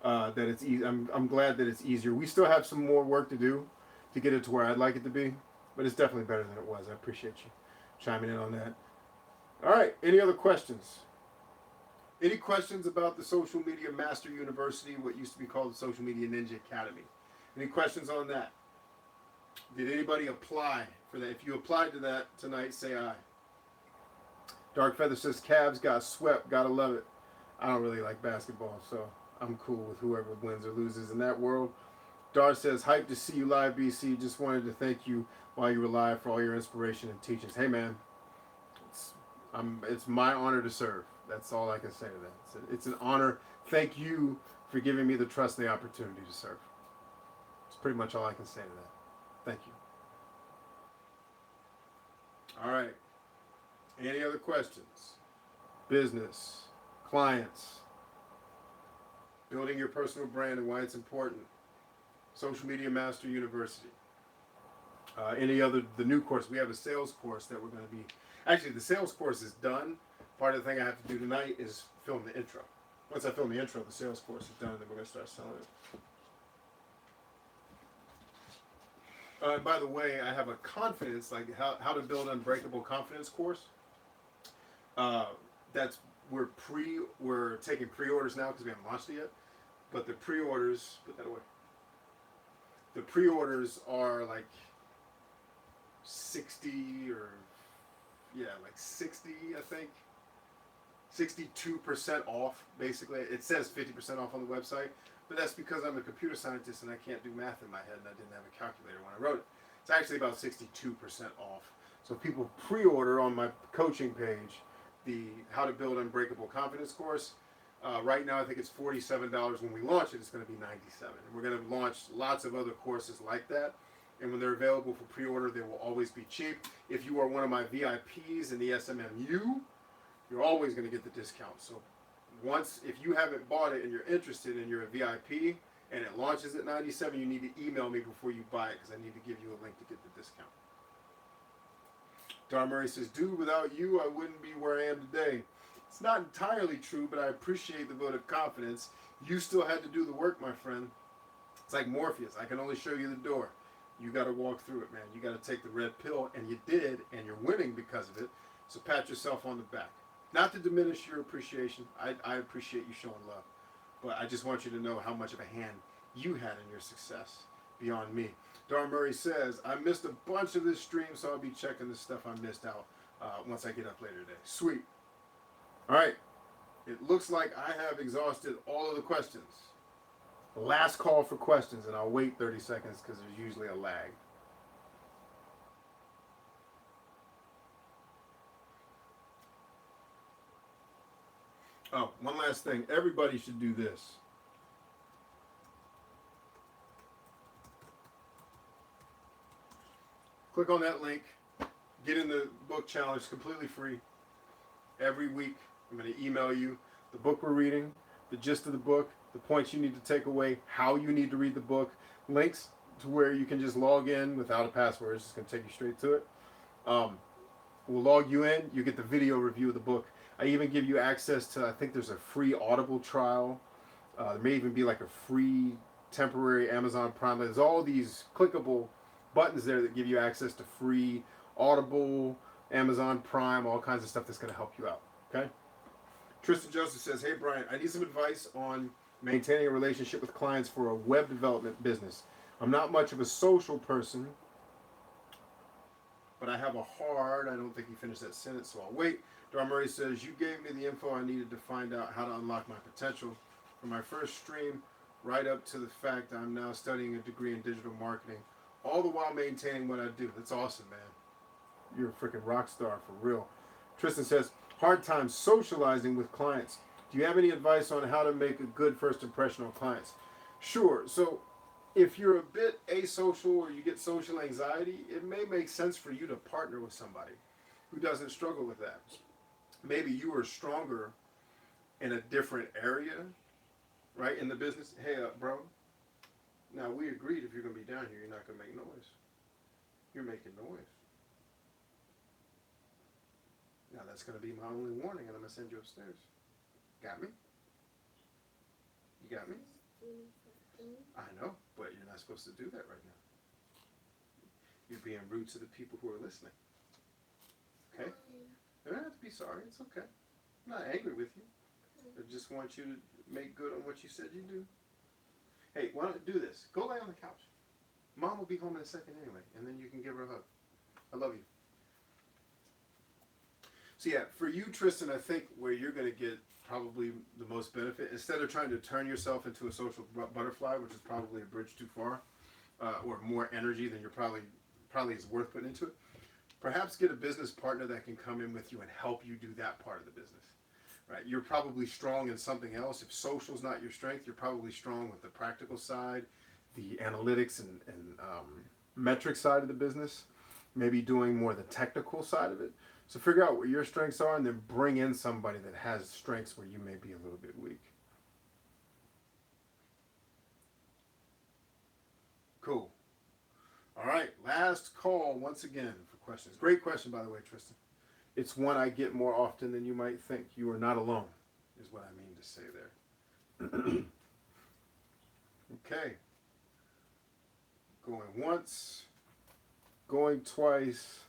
That it's easy. I'm glad that it's easier. We still have some more work to do to get it to where I'd like it to be, but it's definitely better than it was. I appreciate you chiming in on that. All right. Any other questions? Any questions about the Social Media Master University, what used to be called the Social Media Ninja Academy? Any questions on that? Did anybody apply for that? If you applied to that tonight, say aye. Dark Feather says Cavs got swept. Gotta love it. I don't really like basketball, so I'm cool with whoever wins or loses in that world. Dar says, hyped to see you live, BC. Just wanted to thank you while you were live for all your inspiration and teachings. Hey, man, it's my honor to serve. That's all I can say to that. It's an honor. Thank you for giving me the trust and the opportunity to serve. It's pretty much all I can say to that. Thank you. All right. Any other questions? Business, clients, building your personal brand and why it's important. Social Media Master University. The new course, we have a sales course that we're going to be, actually the sales course is done. Part of the thing I have to do tonight is film the intro. Once I film the intro, the sales course is done, then we're going to start selling it. By the way, I have a confidence, like how to build unbreakable confidence course. We're taking pre-orders now because we haven't launched it yet. But the pre-orders, put that away. The pre-orders are like 60 I think. 62% off, basically. It says 50% off on the website, but that's because I'm a computer scientist and I can't do math in my head and I didn't have a calculator when I wrote it. It's actually about 62% off. So if people pre-order on my coaching page the How to Build Unbreakable Confidence course, right now I think it's $47. When we launch it, it's going to be $97. And we're going to launch lots of other courses like that. And when they're available for pre-order, they will always be cheap. If you are one of my VIPs in the SMMU, you're always going to get the discount. So if you haven't bought it and you're interested and you're a VIP and it launches at $97, you need to email me before you buy it because I need to give you a link to get the discount. Dar Murray says, dude, without you, I wouldn't be where I am today. It's not entirely true, but I appreciate the vote of confidence. You still had to do the work, my friend. It's like Morpheus. I can only show you the door. You got to walk through it, man. You got to take the red pill, and you did, and you're winning because of it. So pat yourself on the back. Not to diminish your appreciation. I appreciate you showing love. But I just want you to know how much of a hand you had in your success beyond me. Dar Murray says, I missed a bunch of this stream, so I'll be checking the stuff I missed out once I get up later today. Sweet. All right. It looks like I have exhausted all of the questions. Last call for questions, and I'll wait 30 seconds because there's usually a lag. Oh, one last thing. Everybody should do this. Click on that link. Get in the book challenge. It's completely free. Every week, I'm going to email you the book we're reading, the gist of the book, the points you need to take away, how you need to read the book, links to where you can just log in without a password. It's just going to take you straight to it. We'll log you in. You get the video review of the book. I even give you access to, I think there's a free Audible trial. There may even be like a free temporary Amazon Prime. There's all these clickable buttons there that give you access to free Audible, Amazon Prime, all kinds of stuff that's going to help you out. Okay? Tristan Joseph says, hey, Brian, I need some advice on maintaining a relationship with clients for a web development business. I'm not much of a social person, but I have a hard, I don't think he finished that sentence, so I'll wait. Dar Murray says, you gave me the info I needed to find out how to unlock my potential. From my first stream right up to the fact I'm now studying a degree in digital marketing, all the while maintaining what I do. That's awesome, man. You're a freaking rock star for real. Tristan says, hard time socializing with clients. Do you have any advice on how to make a good first impression on clients? Sure. So if you're a bit asocial or you get social anxiety, it may make sense for you to partner with somebody who doesn't struggle with that. Maybe you are stronger in a different area, right, in the business. Hey, bro, now we agreed if you're going to be down here, you're not going to make noise. You're making noise. Now that's going to be my only warning, and I'm going to send you upstairs. Got me? You got me? I know, but you're not supposed to do that right now. You're being rude to the people who are listening. Okay? You don't have to be sorry. It's okay. I'm not angry with you. I just want you to make good on what you said you do. Hey, why don't you do this? Go lay on the couch. Mom will be home in a second anyway, and then you can give her a hug. I love you. So yeah, for you, Tristan, I think where you're going to get probably the most benefit, instead of trying to turn yourself into a social butterfly, which is probably a bridge too far, or more energy than you're probably is worth putting into it, perhaps get a business partner that can come in with you and help you do that part of the business. Right? You're probably strong in something else. If social's not your strength, you're probably strong with the practical side, the analytics and metric side of the business, maybe doing more the technical side of it. So figure out what your strengths are and then bring in somebody that has strengths where you may be a little bit weak. Cool. All right, last call once again for questions. Great question, by the way, Tristan. It's one I get more often than you might think. You are not alone, is what I mean to say there. Okay. Going once, going twice.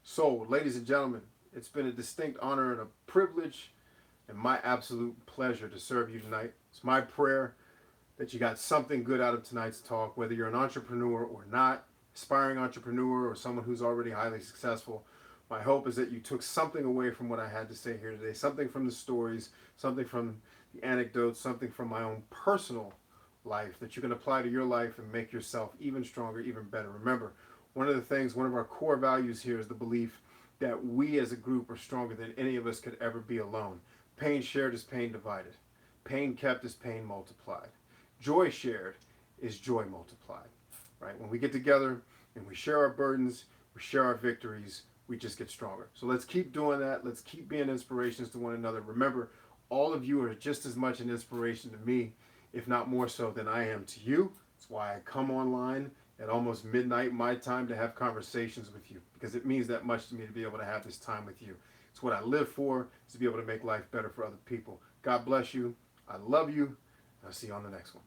So, ladies and gentlemen, it's been a distinct honor and a privilege and my absolute pleasure to serve you tonight. It's my prayer that you got something good out of tonight's talk, whether you're an entrepreneur or not, aspiring entrepreneur or someone who's already highly successful. My hope is that you took something away from what I had to say here today, something from the stories, something from the anecdotes, something from my own personal life that you can apply to your life and make yourself even stronger, even better. Remember, one of our core values here is the belief that we as a group are stronger than any of us could ever be alone. Pain shared is pain divided. Pain kept is pain multiplied. Joy shared is joy multiplied. Right? When we get together and we share our burdens, we share our victories, we just get stronger. So let's keep doing that. Let's keep being inspirations to one another. Remember, all of you are just as much an inspiration to me, if not more so than I am to you. That's why I come online at almost midnight my time to have conversations with you, because it means that much to me to be able to have this time with you. It's what I live for, is to be able to make life better for other people. God bless you. I love you. I'll see you on the next one.